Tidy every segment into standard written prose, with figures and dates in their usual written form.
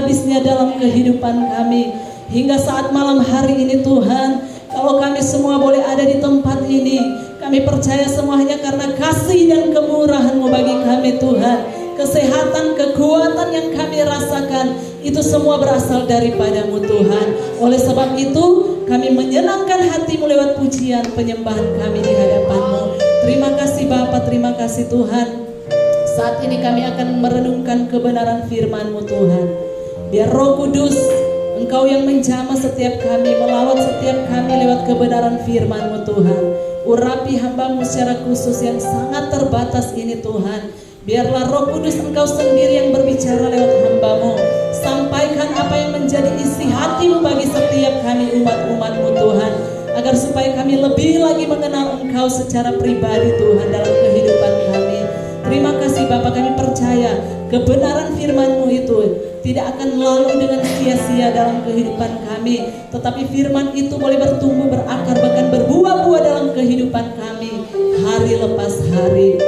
habisnya dalam kehidupan kami. Hingga saat malam hari ini Tuhan, kalau kami semua boleh ada di tempat ini, kami percaya semuanya karena kasih dan kemurahan-Mu bagi kami Tuhan. Kesehatan, kekuatan yang kami rasakan, itu semua berasal daripada-Mu Tuhan. Oleh sebab itu, kami menyenangkan hati-Mu lewat pujian penyembahan kami di hadapan-Mu. Terima kasih Bapa, terima kasih Tuhan. Saat ini kami akan merenungkan kebenaran firman-Mu Tuhan. Biar Roh Kudus, Engkau yang menjamah setiap kami, melawat setiap kami lewat kebenaran firman-Mu Tuhan. Urapi hamba-Mu secara khusus yang sangat terbatas ini Tuhan. Biarlah Roh Kudus Engkau sendiri yang berbicara lewat hamba-Mu. Sampaikan apa yang menjadi isi hati-Mu bagi setiap kami umat-umat-Mu Tuhan. Agar supaya kami lebih lagi mengenal Engkau secara pribadi Tuhan dalam kehidupan kami. Terima kasih Bapa, kami percaya kebenaran firman-Mu itu tidak akan lalu dengan sia-sia dalam kehidupan kami. Tetapi firman itu boleh bertumbuh, berakar, bahkan berbuah-buah dalam kehidupan kami hari lepas hari.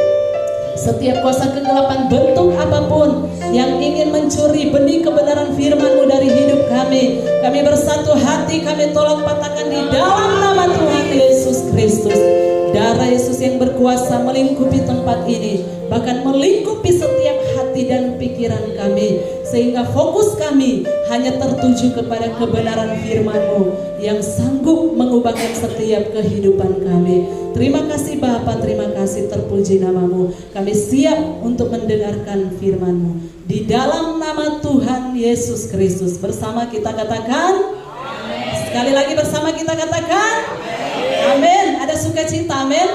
Setiap kuasa kegelapan bentuk apapun yang ingin mencuri benih kebenaran firman-Mu dari hidup kami, kami bersatu hati, kami tolak patahkan di dalam nama Tuhan Yesus Kristus. Darah Yesus yang berkuasa melingkupi tempat ini, bahkan melingkupi setiap hati dan pikiran kami, sehingga fokus kami hanya tertuju kepada kebenaran firman-Mu yang sanggup mengubahkan setiap kehidupan kami. Terima kasih Bapa, terima kasih, terpuji nama-Mu. Kami siap untuk mendengarkan firman-Mu. Di dalam nama Tuhan Yesus Kristus, bersama kita katakan amin. Sekali lagi bersama kita katakan amin. Ada sukacita, amin.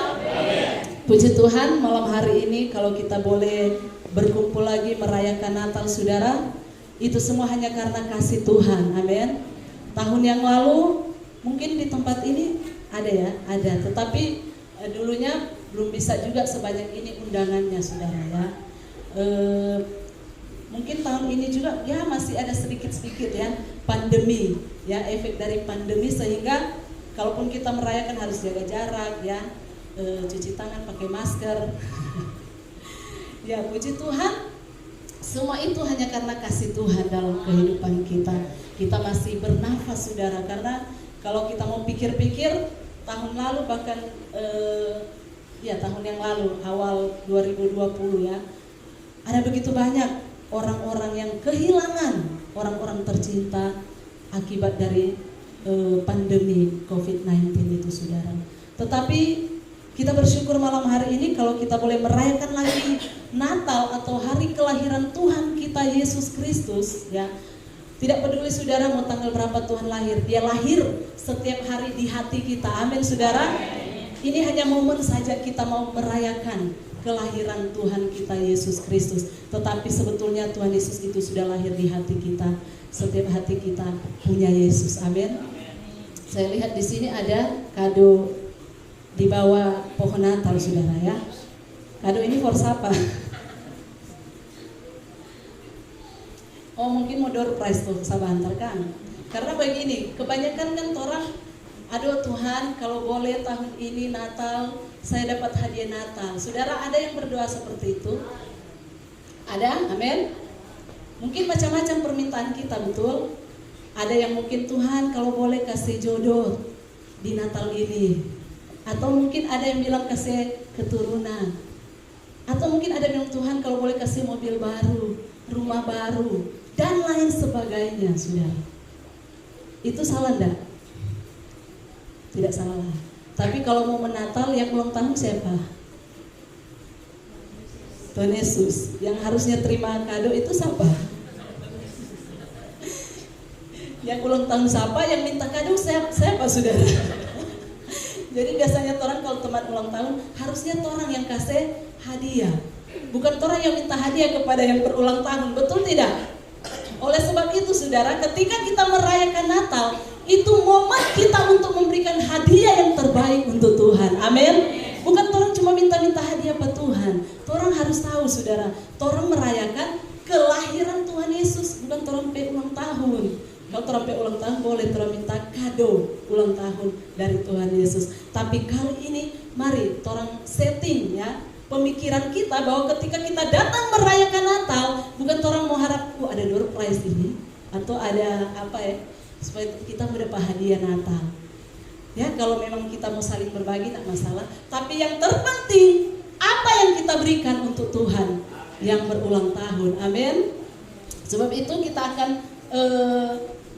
Puji Tuhan, malam hari ini kalau kita boleh berkumpul lagi merayakan Natal saudara, itu semua hanya karena kasih Tuhan, amin. Tahun yang lalu mungkin di tempat ini ada ya, ada, tetapi dulunya belum bisa juga sebanyak ini undangannya saudara ya. Mungkin tahun ini juga ya masih ada sedikit-sedikit ya pandemi ya, efek dari pandemi, sehingga kalaupun kita merayakan harus jaga jarak ya, cuci tangan, pakai masker. Ya puji Tuhan, semua itu hanya karena kasih Tuhan dalam kehidupan kita. Kita masih bernafas saudara, karena kalau kita mau pikir-pikir tahun lalu bahkan ya tahun yang lalu awal 2020 ya, ada begitu banyak orang-orang yang kehilangan orang-orang tercinta akibat dari pandemi COVID-19 itu saudara. Tetapi kita bersyukur malam hari ini kalau kita boleh merayakan lagi Natal atau hari kelahiran Tuhan kita Yesus Kristus ya. Tidak peduli saudara mau tanggal berapa Tuhan lahir, Dia lahir setiap hari di hati kita, amin saudara. Ini hanya momen saja kita mau merayakan kelahiran Tuhan kita Yesus Kristus. Tetapi sebetulnya Tuhan Yesus itu sudah lahir di hati kita. Setiap hati kita punya Yesus, amin. Saya lihat di sini ada kado di bawah pohon Natal saudara ya. Kado ini for siapa? Oh mungkin mau door prize tuh, sabar antarkan. Karena begini, kebanyakan kan orang, aduh Tuhan kalau boleh tahun ini Natal saya dapat hadiah Natal. Saudara, ada yang berdoa seperti itu? Ada? Amin. Mungkin macam-macam permintaan kita, betul? Ada yang mungkin Tuhan kalau boleh kasih jodoh di Natal ini. Atau mungkin ada yang bilang kasih keturunan. Atau mungkin ada yang bilang Tuhan kalau boleh kasih mobil baru, rumah baru, dan lain sebagainya, saudara. Itu salah enggak? Tidak salah. Tapi kalau mau menatal, yang ulang tahun siapa? Tuhan Yesus. Yang harusnya terima kado itu siapa? Yang ulang tahun siapa? Yang minta kado siapa saudara? Jadi biasanya orang kalau teman ulang tahun, harusnya orang yang kasih hadiah, bukan orang yang minta hadiah kepada yang berulang tahun, betul tidak? Oleh sebab itu saudara, ketika kita merayakan Natal, itu momen kita untuk memberikan hadiah yang terbaik untuk Tuhan, amin. Bukan orang cuma minta-minta hadiah ke Tuhan. Orang harus tahu saudara, orang merayakan kelahiran Tuhan Yesus, bukan orang ulang tahun. Kalau orang ulang tahun boleh orang minta kado ulang tahun dari Tuhan Yesus. Tapi kali ini mari orang setting ya pemikiran kita bahwa ketika kita datang merayakan Natal, bukan orang mau harap ada door prize ini, atau ada apa ya, supaya kita mendapat hadiah Natal. Ya, kalau memang kita mau saling berbagi tak masalah, tapi yang terpenting apa yang kita berikan untuk Tuhan yang berulang tahun. Amin. Sebab itu kita akan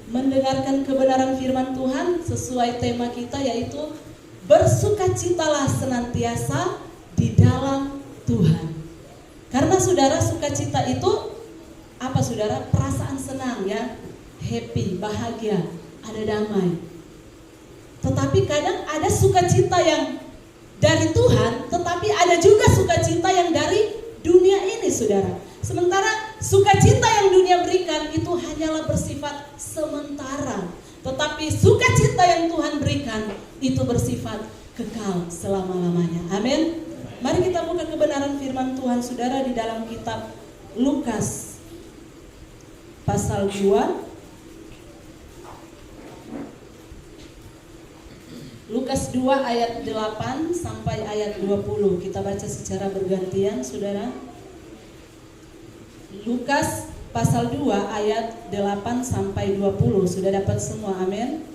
mendengarkan kebenaran firman Tuhan sesuai tema kita, yaitu bersukacitalah senantiasa di dalam Tuhan. Karena saudara, sukacita itu apa saudara? Perasaan senang ya, happy, bahagia, ada damai. Tetapi kadang ada sukacita yang dari Tuhan, tetapi ada juga sukacita yang dari dunia ini saudara. Sementara sukacita yang dunia berikan itu hanyalah bersifat sementara, tetapi sukacita yang Tuhan berikan itu bersifat kekal selama-lamanya. Amin. Mari kita buka kebenaran firman Tuhan saudara di dalam kitab Lukas pasal 2. Lukas 2 ayat 8 sampai ayat 20. Kita baca secara bergantian saudara. Lukas pasal 2 ayat 8 sampai 20. Sudah dapat semua, amin.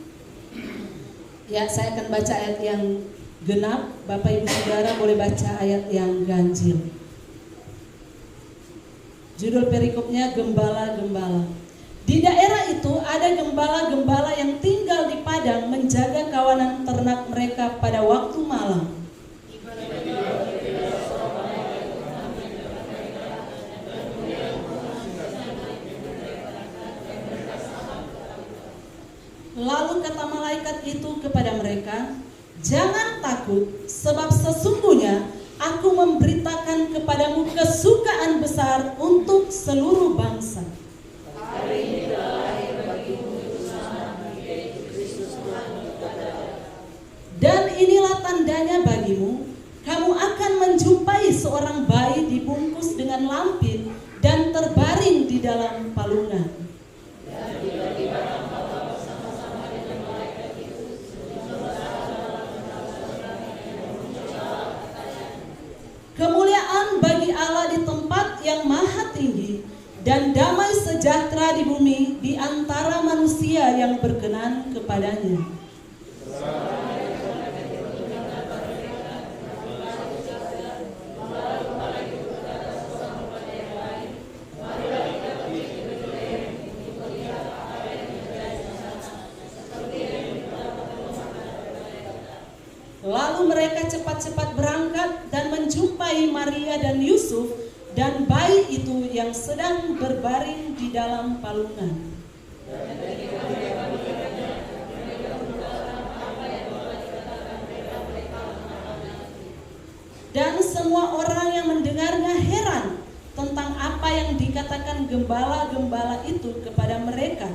Ya, saya akan baca ayat yang genap. Bapak Ibu Saudara boleh baca ayat yang ganjil. Judul perikopnya Gembala-Gembala. Di daerah itu ada gembala-gembala yang tinggal di padang menjaga kawanan ternak mereka pada waktu malam. Lalu kata malaikat itu kepada mereka, "Jangan takut, sebab sesungguhnya aku memberitakan kepadamu kesukaan besar untuk seluruh bangsa. Hari ini telah lahir bagimu Tuhan, yaitu Kristus Tuhan kata. Dan inilah tandanya bagimu, kamu akan menjumpai seorang bayi dibungkus dengan lampin dan terbaring di dalam palungan." Dan tiba-tiba tampaklah bersama-sama dengan malaikat itu kemuliaan bagi Allah di tempat yang maha tinggi, dan damai sejahtera di bumi di antara manusia yang berkenan kepadanya. Lalu mereka cepat-cepat berangkat dan menjumpai Maria dan Yusuf dan bayi itu yang sedang berbaring di dalam palungan. Dan semua orang yang mendengarnya heran tentang apa yang dikatakan gembala-gembala itu kepada mereka.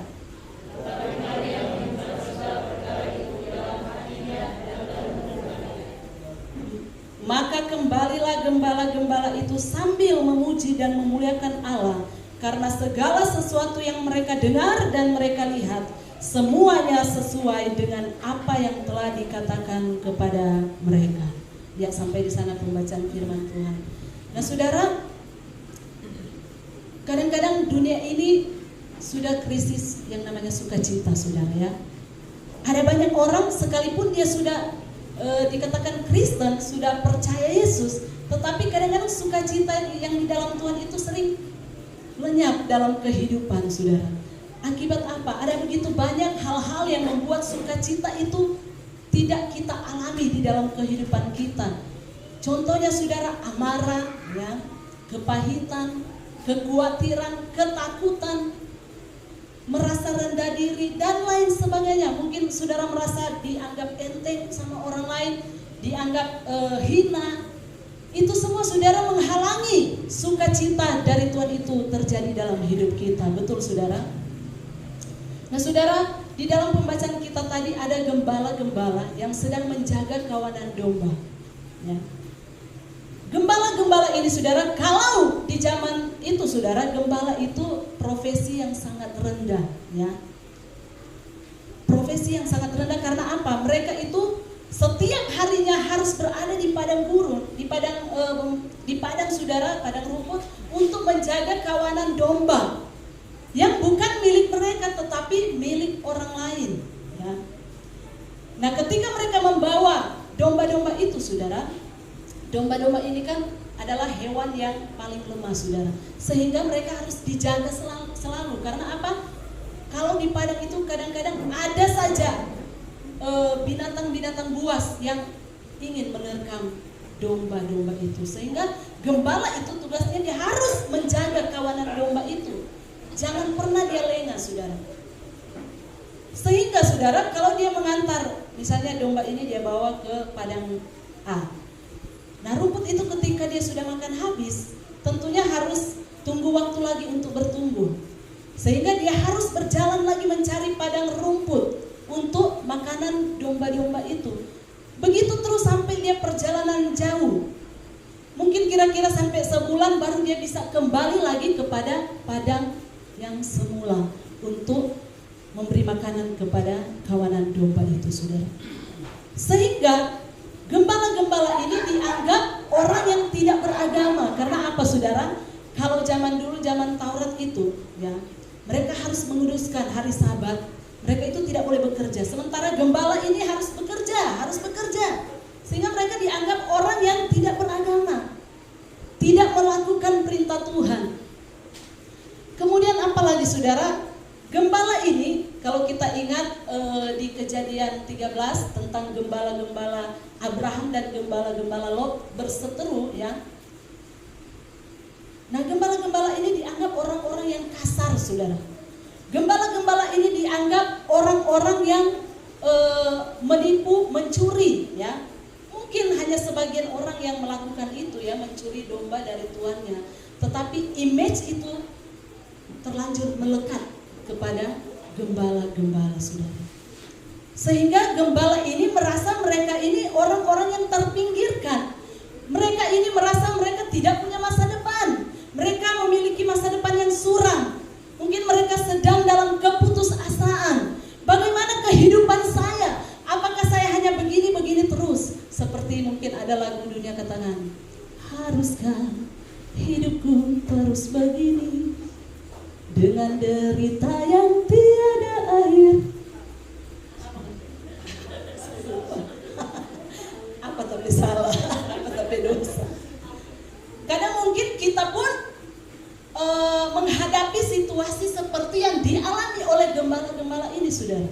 Maka kembalilah gembala-gembala itu sambil memuji dan memuliakan Allah, karena segala sesuatu yang mereka dengar dan mereka lihat, semuanya sesuai dengan apa yang telah dikatakan kepada mereka. Ya, sampai di sana pembacaan firman Tuhan. Nah saudara, kadang-kadang dunia ini sudah krisis yang namanya sukacita saudara ya. Ada banyak orang sekalipun dia sudah dikatakan Kristen, sudah percaya Yesus, tetapi kadang-kadang sukacita yang di dalam Tuhan itu sering lenyap dalam kehidupan saudara. Akibat apa? Ada begitu banyak hal-hal yang membuat sukacita itu tidak kita alami di dalam kehidupan kita. Contohnya saudara, amarah, ya, kepahitan, kekhawatiran, ketakutan, merasa rendah diri dan lain sebagainya. Mungkin saudara merasa dianggap enteng sama orang lain, dianggap hina. Itu semua saudara menghalangi sukacita dari Tuhan itu terjadi dalam hidup kita. Betul saudara? Nah saudara, di dalam pembacaan kita tadi ada gembala-gembala yang sedang menjaga kawanan domba ya. Gembala-gembala ini saudara, kalau di zaman itu saudara, gembala itu profesi yang sangat rendah ya. Profesi yang sangat rendah karena apa? Mereka itu setiap harinya harus berada di padang gurun, di padang saudara, padang rumput untuk menjaga kawanan domba. yang bukan milik mereka tetapi milik orang lain, ya. Nah, ketika mereka membawa domba-domba itu, saudara, domba-domba ini kan adalah hewan yang paling lemah, saudara, sehingga mereka harus dijaga selalu. Karena apa? Kalau di padang itu kadang-kadang ada saja binatang-binatang buas yang ingin menerkam domba-domba itu, sehingga gembala itu tugasnya dia harus menjaga kawanan domba itu. Jangan pernah dia lengah, saudara. Sehingga saudara, kalau dia mengantar, misalnya domba ini dia bawa ke padang A. Nah, rumput itu ketika dia sudah makan habis, tentunya harus tunggu waktu lagi untuk bertumbuh. Sehingga dia harus berjalan lagi mencari padang rumput untuk makanan domba-domba itu. Begitu terus sampai dia perjalanan jauh. Mungkin kira-kira sampai sebulan baru dia bisa kembali lagi kepada padang yang semula untuk memberi makanan kepada kawanan domba itu, saudara. Sehingga gembala-gembala ini dianggap orang yang tidak beragama. Karena apa, saudara? Kalau zaman dulu, zaman Taurat itu, ya, mereka harus menguduskan hari Sabat. Mereka itu tidak boleh bekerja. Sementara gembala ini harus bekerja. Sehingga mereka dianggap orang yang tidak beragama, tidak melakukan perintah Tuhan. Kemudian apalagi, saudara? Gembala ini, kalau kita ingat di Kejadian 13 tentang gembala-gembala Abraham dan gembala-gembala Lot berseteru, ya. Nah, gembala-gembala ini dianggap orang-orang yang kasar, saudara. Gembala-gembala ini dianggap orang-orang yang menipu, mencuri, ya. Mungkin hanya sebagian orang yang melakukan itu, ya, mencuri domba dari tuannya. Tetapi image itu terlanjur melekat kepada gembala-gembala, saudara. Sehingga gembala ini merasa mereka ini orang-orang yang terpinggirkan. Mereka ini merasa mereka tidak punya masa depan. Mereka memiliki masa depan yang suram. Mungkin mereka sedang dalam keputusasaan. Bagaimana kehidupan saya? Apakah saya hanya begini-begini terus? Seperti mungkin ada lagu Dunia Ketangan. Haruskah hidupku terus begini, dengan derita yang tiada akhir? Apa tapi salah, apa tapi dosa. Kadang mungkin kita pun menghadapi situasi seperti yang dialami oleh gembala-gembala ini, saudara.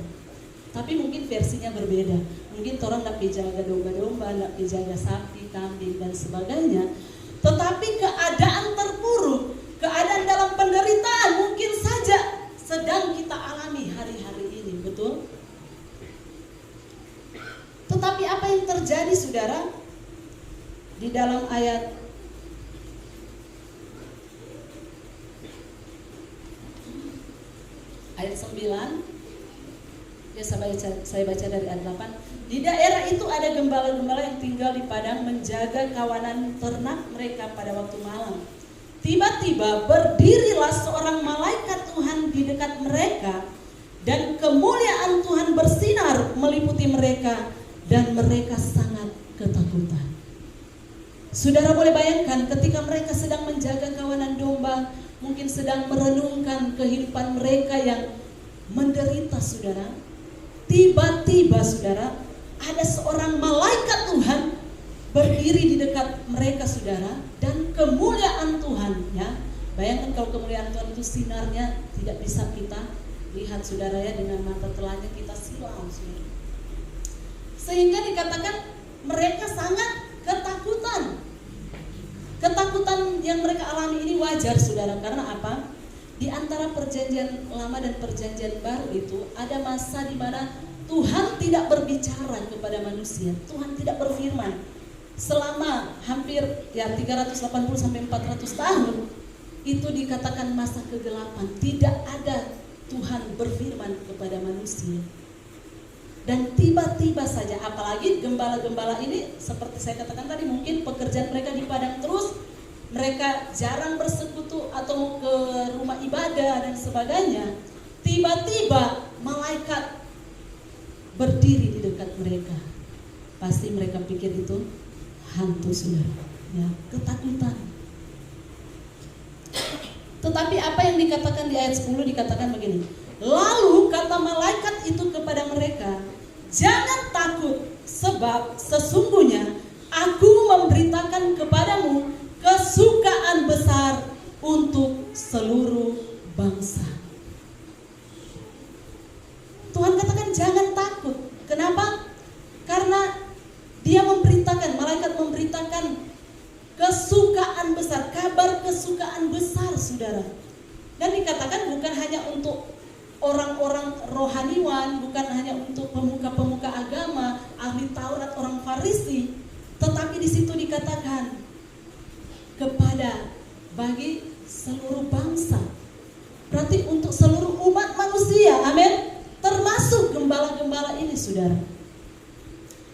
Tapi mungkin versinya berbeda. Mungkin orang nak jaga domba-domba, nak jaga sapi, kambing dan sebagainya. Tetapi keadaan terpuruk, keadaan dalam penderitaan mungkin saja sedang kita alami hari-hari ini, betul? Tetapi apa yang terjadi, saudara? Di dalam ayat ayat 9, ya, saya baca dari ayat 8. Di daerah itu ada gembala-gembala yang tinggal di padang menjaga kawanan ternak mereka pada waktu malam. Tiba-tiba berdirilah seorang malaikat Tuhan di dekat mereka, dan kemuliaan Tuhan bersinar meliputi mereka, dan mereka sangat ketakutan. Saudara boleh bayangkan ketika mereka sedang menjaga kawanan domba, mungkin sedang merenungkan kehidupan mereka yang menderita, saudara. Tiba-tiba, saudara, ada seorang malaikat Tuhan berdiri di dekat mereka, saudara, dan kemuliaan Tuhan, ya. Bayangkan kalau kemuliaan Tuhan itu sinarnya tidak bisa kita lihat, saudara, ya, dengan mata telanjang kita silau, saudara. Sehingga dikatakan mereka sangat ketakutan. Ketakutan yang mereka alami ini wajar, saudara, karena apa? Di antara perjanjian lama dan perjanjian baru itu ada masa di mana Tuhan tidak berbicara kepada manusia. Tuhan tidak berfirman. Selama hampir 380 sampai 400 tahun itu dikatakan masa kegelapan. Tidak ada Tuhan berfirman kepada manusia. Dan tiba-tiba saja, apalagi gembala-gembala ini seperti saya katakan tadi, mungkin pekerjaan mereka di padang terus, mereka jarang bersekutu atau ke rumah ibadah dan sebagainya. Tiba-tiba malaikat berdiri di dekat mereka. Pasti mereka pikir itu hantu, saudara, ya, ketakutan. Tetapi apa yang dikatakan di ayat 10 dikatakan begini. Lalu kata malaikat itu kepada mereka, jangan takut, sebab sesungguhnya aku memberitakan kepadamu kesukaan besar untuk seluruh bangsa. Tuhan katakan jangan takut. Kenapa? Karena dia memberitakan, malaikat memberitakan kesukaan besar, kabar kesukaan besar, saudara. Dan dikatakan bukan hanya untuk orang-orang rohaniwan, bukan hanya untuk pemuka-pemuka agama, ahli Taurat, orang Farisi, tetapi di situ dikatakan kepada bagi seluruh bangsa. Berarti untuk seluruh umat manusia, amin. Termasuk gembala-gembala ini, saudara.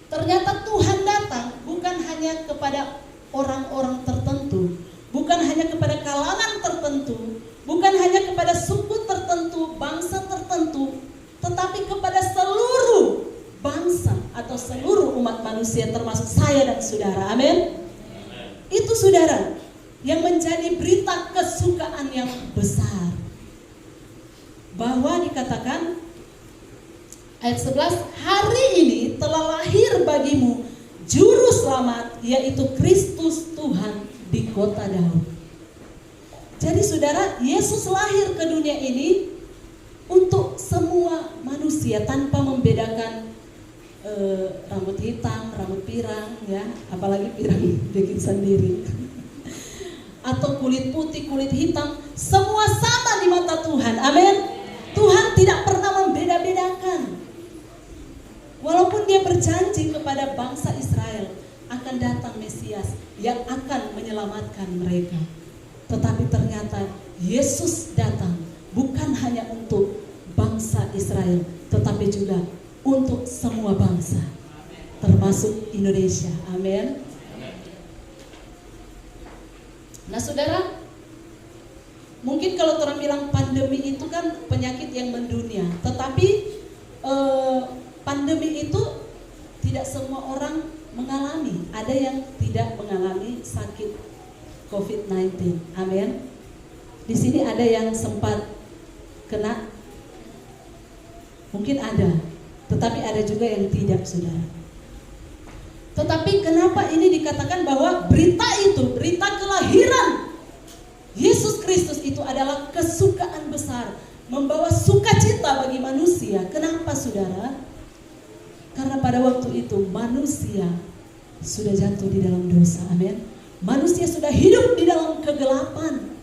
Ternyata Tuhan datang bukan hanya kepada orang-orang tertentu, bukan hanya kepada kalangan tertentu, bukan hanya kepada suku tertentu, bangsa tertentu, tetapi kepada seluruh bangsa atau seluruh umat manusia, termasuk saya dan saudara. Amin. Itu, saudara, yang menjadi berita kesukaan yang besar. Bahwa dikatakan ayat 11, hari ini telah lahir bagimu Juru Selamat, yaitu Kristus Tuhan di kota Daud. Jadi saudara, Yesus lahir ke dunia ini untuk semua manusia tanpa membedakan rambut hitam, rambut pirang, ya, apalagi pirang bikin sendiri, atau kulit putih, kulit hitam, semua sama di mata Tuhan. Amin. Tuhan tidak pernah membeda-bedakan. Walaupun dia berjanji kepada bangsa Israel akan datang Mesias yang akan menyelamatkan mereka, tetapi ternyata Yesus datang bukan hanya untuk bangsa Israel, tetapi juga untuk semua bangsa, termasuk Indonesia. Amin. Nah, saudara, mungkin kalau orang bilang pandemi itu kan penyakit yang mendunia, tetapi pandemi itu tidak semua orang mengalami. Ada yang tidak mengalami sakit COVID-19. Amin. Di sini ada yang sempat kena, mungkin ada, tetapi ada juga yang tidak, saudara. Tetapi kenapa ini dikatakan bahwa berita itu, berita kelahiran Yesus Kristus itu adalah kesukaan besar, membawa sukacita bagi manusia. Kenapa, saudara? Karena pada waktu itu manusia sudah jatuh di dalam dosa. Amin. Manusia sudah hidup di dalam kegelapan.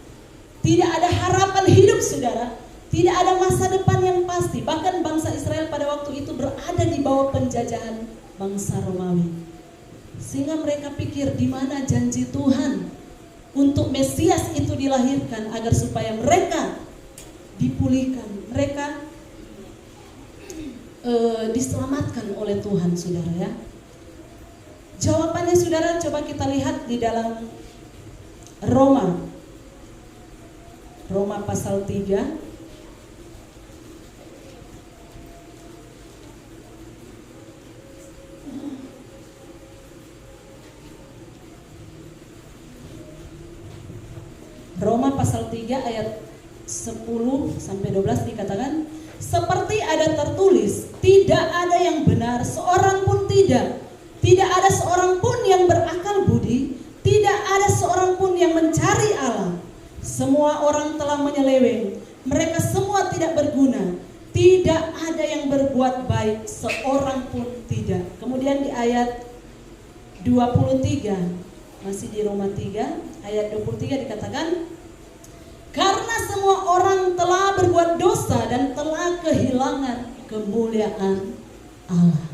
Tidak ada harapan hidup, saudara. Tidak ada masa depan yang pasti. Bahkan bangsa Israel pada waktu itu berada di bawah penjajahan bangsa Romawi. Sehingga mereka pikir di mana janji Tuhan untuk Mesias itu dilahirkan agar supaya mereka dipulihkan, mereka diselamatkan oleh Tuhan, saudara, ya. Jawabannya, saudara, coba kita lihat di dalam Roma pasal 3 Roma pasal 3 ayat 10 sampai 12 dikatakan, seperti ada tertulis, tidak ada yang benar, seorang pun tidak. Tidak ada seorang pun yang berakal budi, tidak ada seorang pun yang mencari Allah. Semua orang telah menyeleweng, mereka semua tidak berguna. Tidak ada yang berbuat baik, seorang pun tidak. Kemudian di ayat 23, masih di Roma 3 ayat 23 dikatakan, karena semua orang telah berbuat dosa dan telah kehilangan kemuliaan Allah.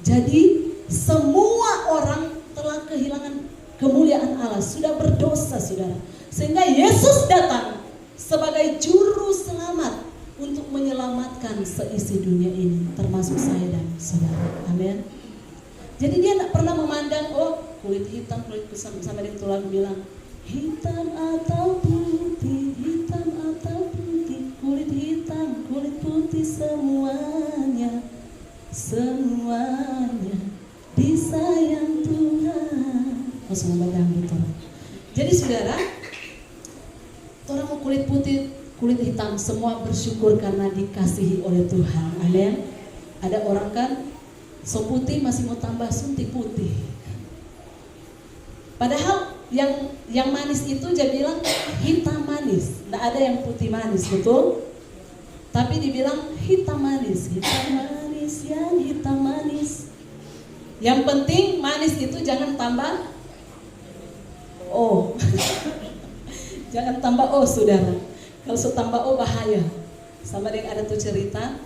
Jadi semua orang telah kehilangan kemuliaan Allah, sudah berdosa, saudara. Sehingga Yesus datang sebagai juru selamat untuk menyelamatkan seisi dunia ini, termasuk saya dan saudara. Amin. Jadi dia tidak pernah memandang, oh kulit hitam, kulit kusam, sampai di tulang bilang hitam atau putih, hitam atau putih, kulit hitam, kulit putih, semuanya disayang Tuhan. Oh, selamat datang gitu. Jadi saudara, Orang mau kulit putih, kulit hitam, semua bersyukur karena dikasihi oleh Tuhan. Amin. Ada orang kan so putih masih mau tambah suntik putih. Padahal yang manis itu dia bilang hitam manis. Tidak ada yang putih manis, betul? Tapi dibilang hitam manis yang hitam manis. Yang penting manis itu jangan tambah O. Jangan tambah O, saudara. Kalau so tambah O bahaya. Sama dengan ada tuh cerita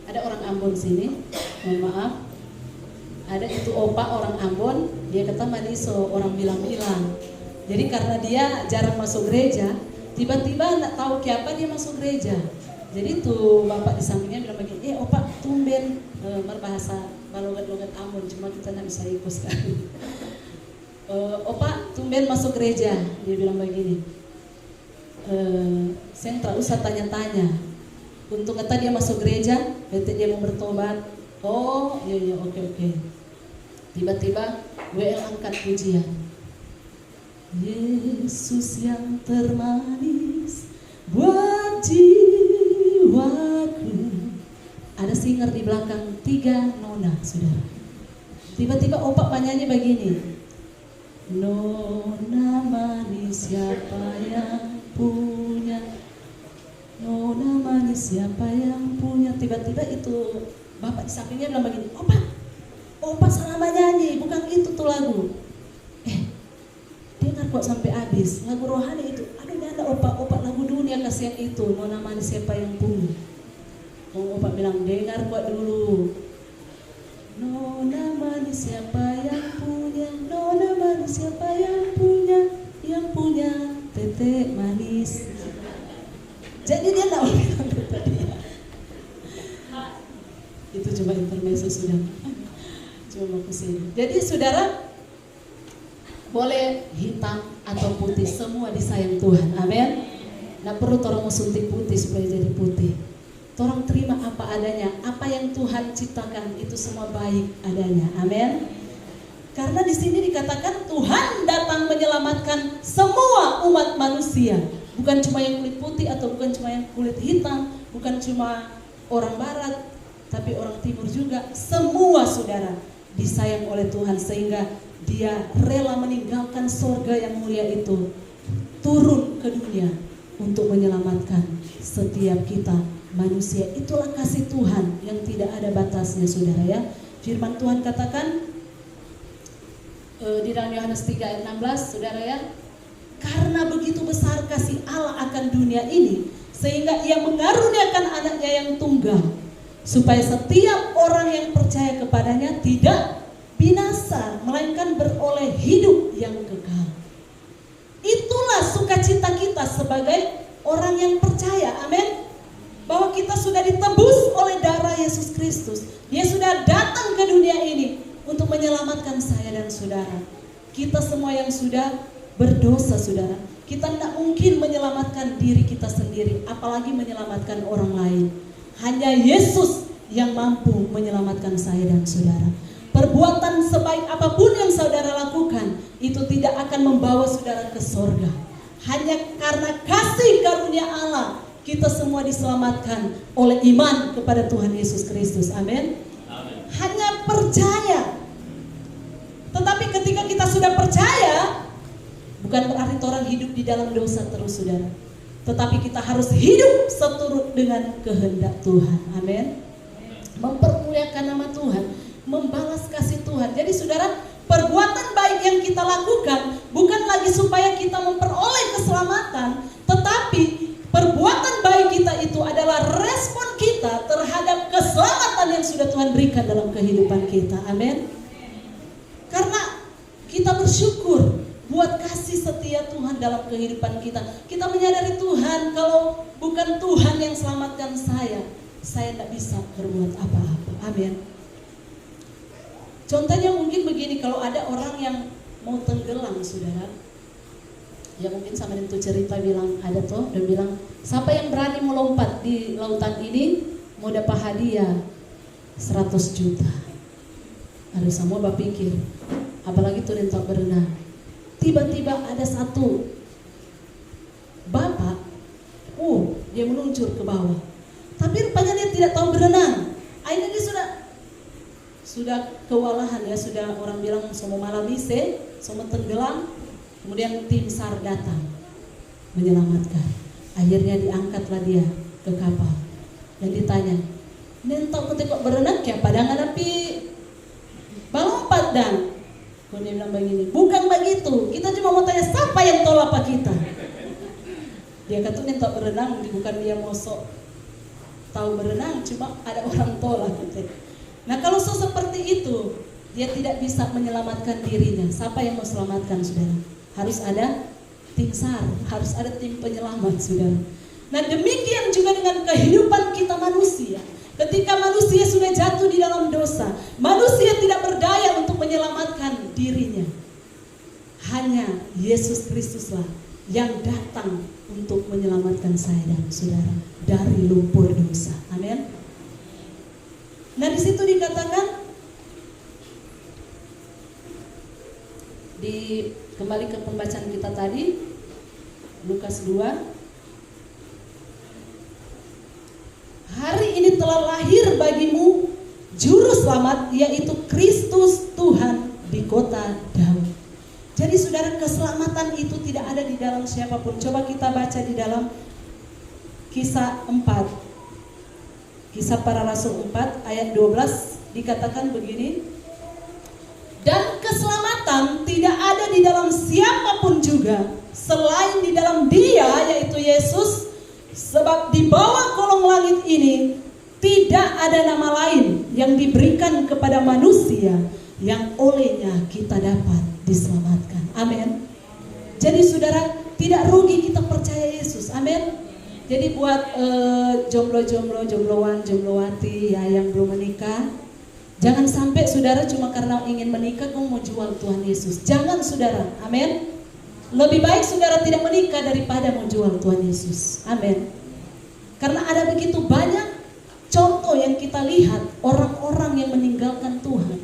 ada orang Ambon sini, mohon maaf. Ada itu opa orang Ambon, dia kata Maniso, orang bilang-bilang. Jadi karena dia jarang masuk gereja, tiba-tiba nggak tahu siapa dia masuk gereja. Jadi tuh bapak di sampingnya bilang begini, opa tumben berbahasa logat-logat Ambon, cuma kita nggak bisa ikut sekali. Opa tumben masuk gereja, dia bilang begini. Saya tak usah tanya-tanya. Untuk kata dia masuk gereja, berarti dia mau bertobat. Oh, iya, oke. Tiba-tiba WL angkat pujian. Yesus yang termanis buat jiwaku. Ada singer di belakang 3 nona, saudara. Tiba-tiba opak penyanyi begini. Nona manis siapa yang punya? Nona manis siapa yang punya? Tiba-tiba itu bapak di sampingnya bilang begini, opa salah menyanyi, bukan itu tuh lagu. Dengar kok sampai habis, lagu rohani itu. Aduh ini ada opa lagu dunia kasih yang itu, nona manis siapa yang punya. Opa bilang dengar kok dulu. Nona manis siapa yang punya? Nona manis siapa yang punya? Yang punya tete manis. Jadi dia tahu bilang tadi. Itu cuma intermezzo sudah. Cuma mau kesini. Jadi saudara, boleh hitam atau putih, semua disayang Tuhan. Amin. Nggak perlu orang mau suntik putih supaya jadi putih. Orang terima apa adanya, apa yang Tuhan ciptakan itu semua baik adanya. Amin. Karena di sini dikatakan Tuhan datang menyelamatkan semua umat manusia, bukan cuma yang kulit putih atau bukan cuma yang kulit hitam, bukan cuma orang barat, tapi orang timur juga. Semua saudara disayang oleh Tuhan sehingga dia rela meninggalkan sorga yang mulia itu, turun ke dunia untuk menyelamatkan setiap kita manusia. Itulah kasih Tuhan yang tidak ada batasnya, saudara ya. Firman Tuhan katakan di dalam Yohanes 3 ayat 16, saudara ya, karena begitu besar kasih Allah akan dunia ini sehingga ia mengaruniakan anaknya yang tunggal, supaya setiap orang yang percaya kepadanya tidak binasa, melainkan beroleh hidup yang kekal. Itulah sukacita kita sebagai orang yang percaya, amin. Bahwa kita sudah ditebus oleh darah Yesus Kristus. Dia sudah datang ke dunia ini untuk menyelamatkan saya dan saudara. Kita semua yang sudah berdosa, saudara, kita tidak mungkin menyelamatkan diri kita sendiri, apalagi menyelamatkan orang lain. Hanya Yesus yang mampu menyelamatkan saya dan saudara. Perbuatan sebaik apapun yang saudara lakukan itu tidak akan membawa saudara ke sorga. Hanya karena kasih karunia Allah kita semua diselamatkan oleh iman kepada Tuhan Yesus Kristus. Amin. Hanya percaya. Tetapi ketika kita sudah percaya, bukan berarti orang hidup di dalam dosa terus, saudara. Tetapi kita harus hidup seturut dengan kehendak Tuhan. Amin. Mempermuliakan nama Tuhan, membalas kasih Tuhan. Jadi saudara, perbuatan baik yang kita lakukan bukan lagi supaya kita memperoleh keselamatan, tetapi perbuatan baik kita itu adalah respon kita terhadap keselamatan yang sudah Tuhan berikan dalam kehidupan kita. Amin. Karena kita bersyukur buat kasih setia Tuhan dalam kehidupan kita. Kita menyadari Tuhan, kalau bukan Tuhan yang selamatkan saya tidak bisa berbuat apa-apa. Amin. Contohnya mungkin begini, kalau ada orang yang mau tenggelam, saudara, ya mungkin sama itu cerita bilang ada tuh dan bilang, siapa yang berani melompat di lautan ini mau dapat hadiah 100 juta. Ada semua berpikir, apalagi tuh tak berenang. Tiba-tiba ada satu dia meluncur ke bawah. Tapi rupanya dia tidak tahu berenang. Akhirnya dia sudah kewalahan ya, sudah orang bilang semua malam bisa, semua tenggelam. Kemudian tim SAR datang menyelamatkan. Akhirnya diangkatlah dia ke kapal. Dan ditanya, "Nentau ketika berenang kayak padangan api balompat dan." Kemudian dia bilang begini, "Bukan begitu, kita cuma mau tanya siapa yang tolak apa kita." Dia kata nentau berenang, bukan dia mau sok tahu berenang, cuma ada orang tolak gitu. Nah kalau seperti itu, dia tidak bisa menyelamatkan dirinya. Siapa yang mau selamatkan, saudara? Harus ada tim SAR, harus ada tim penyelamat, saudara. Nah demikian juga dengan kehidupan kita manusia. Ketika manusia sudah jatuh di dalam dosa, manusia tidak berdaya untuk menyelamatkan dirinya. Hanya Yesus Kristuslah yang datang untuk menyelamatkan saya dan saudara dari lumpur dosa. Amin. Nah di situ dikatakan, kembali ke pembacaan kita tadi, Lukas 2. Hari ini telah lahir bagimu juru selamat, yaitu Kristus Tuhan di kota Daud. Jadi saudara, keselamatan itu tidak ada di dalam siapapun. Coba kita baca di dalam Kisah 4. Kisah Para Rasul 4 ayat 12 dikatakan begini. Dan keselamatan tidak ada di dalam siapapun juga selain di dalam Dia, yaitu Yesus. Sebab di bawah kolong langit ini tidak ada nama lain yang diberikan kepada manusia yang olehnya kita dapat diselamatkan. Amin. Jadi saudara, tidak rugi kita percaya Yesus. Amin. Jadi buat jomblo-jomblo, jombloan, jomblowati ya yang belum menikah, jangan sampai saudara cuma karena ingin menikah kamu mau jual Tuhan Yesus. Jangan saudara. Amin. Lebih baik saudara tidak menikah daripada mau jual Tuhan Yesus. Amin. Karena ada begitu banyak contoh yang kita lihat, orang-orang yang meninggalkan Tuhan.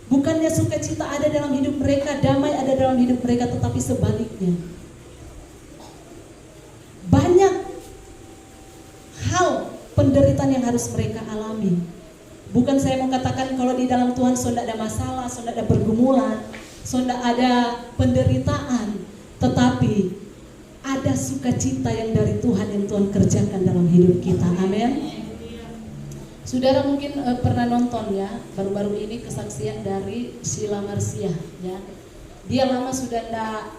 Bukannya sukacita ada dalam hidup mereka, damai ada dalam hidup mereka, tetapi sebaliknya. Banyak hal penderitaan yang harus mereka alami. Bukan saya mau katakan kalau di dalam Tuhan sudah ada masalah, sudah ada pergumulan, sudah ada penderitaan, tetapi ada sukacita yang dari Tuhan yang Tuhan kerjakan dalam hidup kita. Amin. Saudara mungkin pernah nonton ya, baru-baru ini kesaksian dari Sheila Marcia ya. Dia lama sudah tidak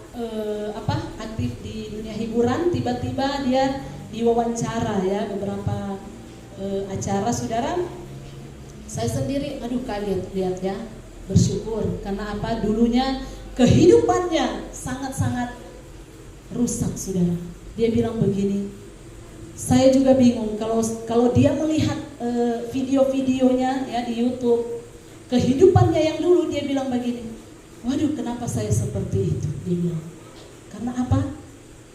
aktif di dunia hiburan, tiba-tiba dia diwawancara ya beberapa acara. Saudara, saya sendiri kaget lihat ya, bersyukur karena apa? Dulunya kehidupannya sangat-sangat rusak, saudara. Dia bilang begini, saya juga bingung kalau dia melihat video-videonya ya di YouTube, kehidupannya yang dulu, dia bilang begini, waduh kenapa saya seperti itu, dia bilang. Karena apa?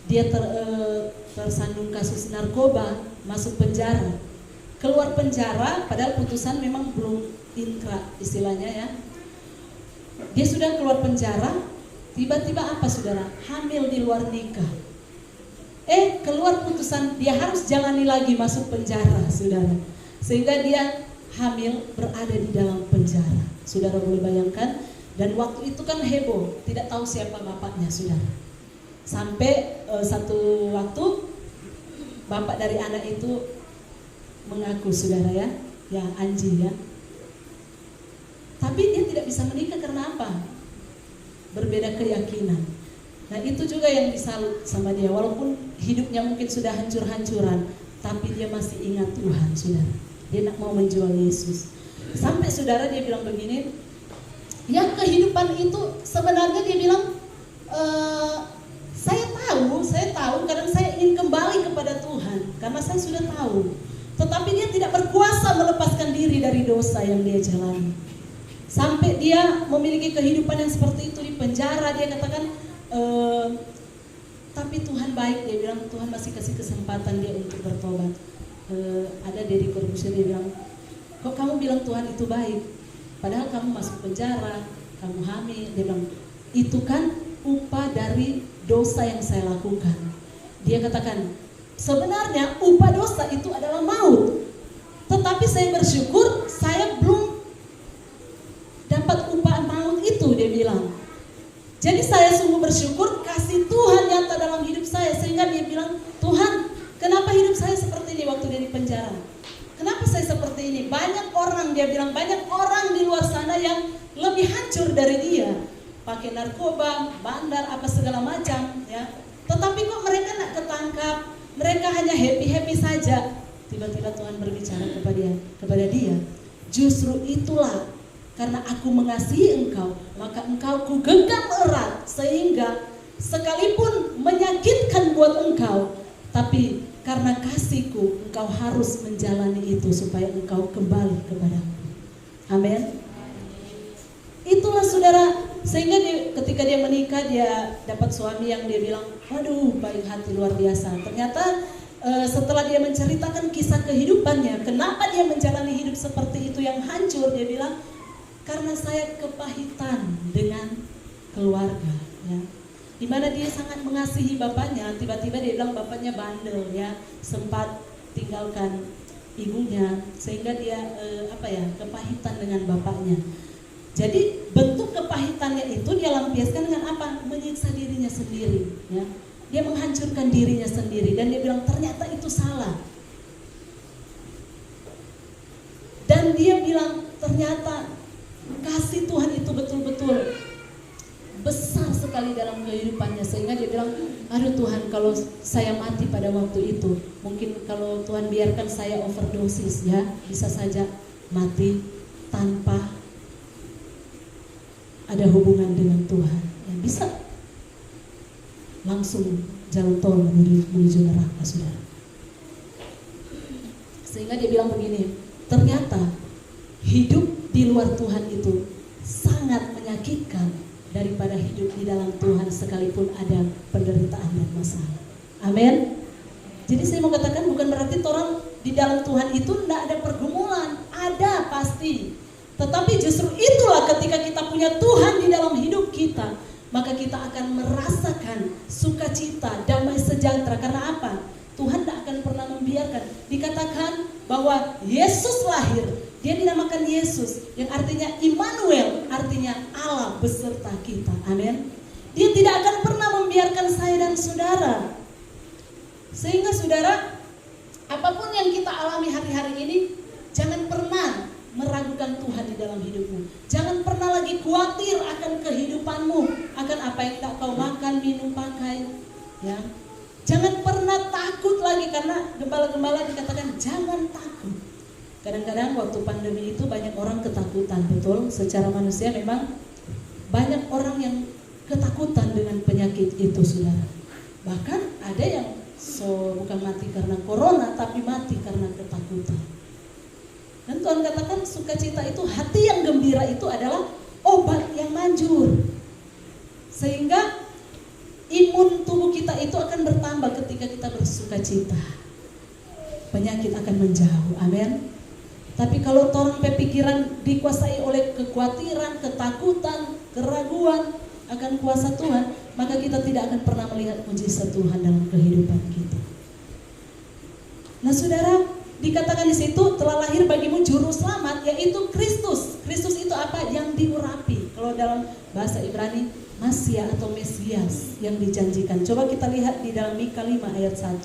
Dia tersandung kasus narkoba, masuk penjara, keluar penjara, padahal putusan memang belum inkrah istilahnya ya. Dia sudah keluar penjara, tiba-tiba apa saudara? Hamil di luar nikah. Keluar putusan, dia harus jalani lagi masuk penjara, saudara. Sehingga dia hamil berada di dalam penjara. Saudara boleh bayangkan, dan waktu itu kan heboh, tidak tahu siapa bapaknya, saudara. Sampai satu waktu bapak dari anak itu mengaku, saudara ya Anji ya. Tapi dia tidak bisa menikah karena apa? Berbeda keyakinan. Nah itu juga yang disalut sama dia, walaupun hidupnya mungkin sudah hancur-hancuran, tapi dia masih ingat Tuhan, saudara. Dia nak mau menjual Yesus. Sampai saudara dia bilang begini, ya kehidupan itu sebenarnya dia bilang, saya tahu, kadang saya ingin kembali kepada Tuhan, karena saya sudah tahu. Tetapi dia tidak berkuasa melepaskan diri dari dosa yang dia jalani. Sampai dia memiliki kehidupan yang seperti itu di penjara, dia katakan, tapi Tuhan baik, dia bilang Tuhan masih kasih kesempatan dia untuk bertobat. Ada Deddy Corbuzier, dia bilang, kok kamu bilang Tuhan itu baik, padahal kamu masuk penjara, kamu hamil. Dia bilang, itu kan upah dari dosa yang saya lakukan. Dia katakan, Sebenarnya upah dosa itu adalah maut. Tetapi saya bersyukur saya belum dapat upah maut itu, dia bilang. Jadi saya sungguh bersyukur kasih Tuhan nyata dalam hidup saya. Sehingga dia bilang, Tuhan, kenapa hidup saya seperti ini waktu dia di penjara? Kenapa saya seperti ini? Banyak orang, dia bilang, banyak orang di luar sana yang lebih hancur dari dia. Pakai narkoba, bandar, apa segala macam, ya. Tetapi kok mereka nak ketangkap, mereka hanya happy-happy saja. Tiba-tiba Tuhan berbicara kepada dia, justru itulah karena aku mengasihi engkau, maka engkau ku genggam erat, sehingga sekalipun menyakitkan buat engkau, tapi karena kasihku engkau harus menjalani itu supaya engkau kembali kepadaku. Amin. Itulah saudara, sehingga ketika dia menikah dia dapat suami yang dia bilang, waduh baik hati luar biasa. Ternyata setelah dia menceritakan kisah kehidupannya, kenapa dia menjalani hidup seperti itu yang hancur, dia bilang, karena saya kepahitan dengan keluarga, ya. Dimana dia sangat mengasihi bapaknya, tiba-tiba dia bilang bapaknya bandel, ya, sempat tinggalkan ibunya, sehingga dia kepahitan dengan bapaknya. Jadi bentuk kepahitannya itu dia lampiaskan dengan apa? Menyiksa dirinya sendiri, ya. Dia menghancurkan dirinya sendiri dan dia bilang ternyata itu salah. Dan dia bilang ternyata kasih Tuhan itu betul-betul besar sekali dalam kehidupannya, sehingga dia bilang, aduh Tuhan, kalau saya mati pada waktu itu, mungkin kalau Tuhan biarkan saya overdosis, ya, bisa saja mati tanpa ada hubungan dengan Tuhan, ya, bisa langsung jalan tol menuju neraka, saudara. Sehingga dia bilang begini, ternyata hidup di luar Tuhan itu sangat menyakitkan daripada hidup di dalam Tuhan sekalipun ada penderitaan dan masalah. Amin. Jadi saya mau katakan bukan berarti orang di dalam Tuhan itu tidak ada pergumulan, ada pasti. Tetapi justru itulah ketika kita punya Tuhan di dalam hidup kita, maka kita akan merasakan sukacita, damai sejahtera. Karena apa? Tuhan tidak akan pernah membiarkan. Dikatakan bahwa Yesus lahir, dia dinamakan Yesus, yang artinya Immanuel, artinya Allah beserta kita. Amin. Dia tidak akan pernah membiarkan saya dan saudara. Sehingga saudara, apapun yang kita alami hari-hari ini, jangan pernah meragukan Tuhan di dalam hidupmu. Jangan pernah lagi khawatir akan kehidupanmu, akan apa yang tak kau makan, minum, pakai, ya. Jangan pernah takut lagi, karena gembala-gembala dikatakan jangan takut. Kadang-kadang waktu pandemi itu banyak orang ketakutan, betul? Secara manusia memang banyak orang yang ketakutan dengan penyakit itu, saudara. Bahkan ada yang bukan mati karena corona, tapi mati karena ketakutan. Dan Tuhan katakan sukacita itu, hati yang gembira itu adalah obat yang manjur. Sehingga imun tubuh kita itu akan bertambah ketika kita bersukacita. Penyakit akan menjauh, amin. Tapi kalau orang pikiran dikuasai oleh kekhawatiran, ketakutan, keraguan akan kuasa Tuhan, maka kita tidak akan pernah melihat mujizat Tuhan dalam kehidupan kita. Nah saudara, dikatakan di situ telah lahir bagimu juru selamat, yaitu Kristus. Kristus itu apa? Yang diurapi. Kalau dalam bahasa Ibrani, Masia atau Mesias yang dijanjikan. Coba kita lihat di dalam Mika 5 ayat 1.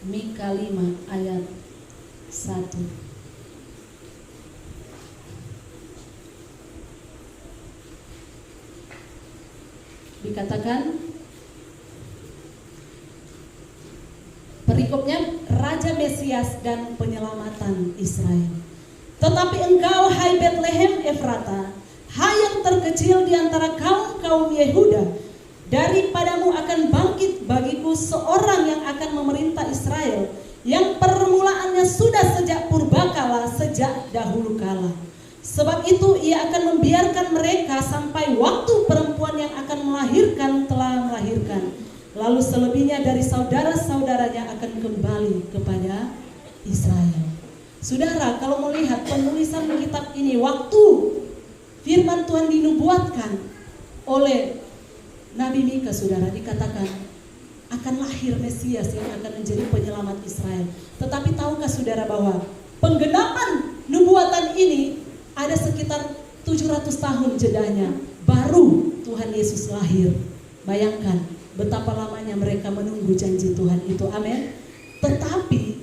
Mika 5 ayat 1. Dikatakan perikopnya, Raja Mesias dan penyelamatan Israel. Tetapi engkau, hai Betlehem Efrata, hai yang terkecil di antara kaum-kaum Yehuda, daripadamu akan bangkit bagiku seorang yang akan memerintah Israel, yang permulaannya sudah sejak purbakala, sejak dahulu kala. Sebab itu ia akan membiarkan mereka sampai waktu perempuan yang akan melahirkan telah melahirkan. Lalu selebihnya dari saudara-saudaranya akan kembali kepada Israel. Saudara, kalau melihat penulisan kitab ini, waktu firman Tuhan dinubuatkan oleh Nabi Mika, saudara, dikatakan akan lahir Mesias yang akan menjadi penyelamat Israel. Tetapi tahukah saudara bahwa penggenapan nubuatan ini ada sekitar 700 tahun jedanya baru Tuhan Yesus lahir. Bayangkan betapa lamanya mereka menunggu janji Tuhan itu. Amin. Tetapi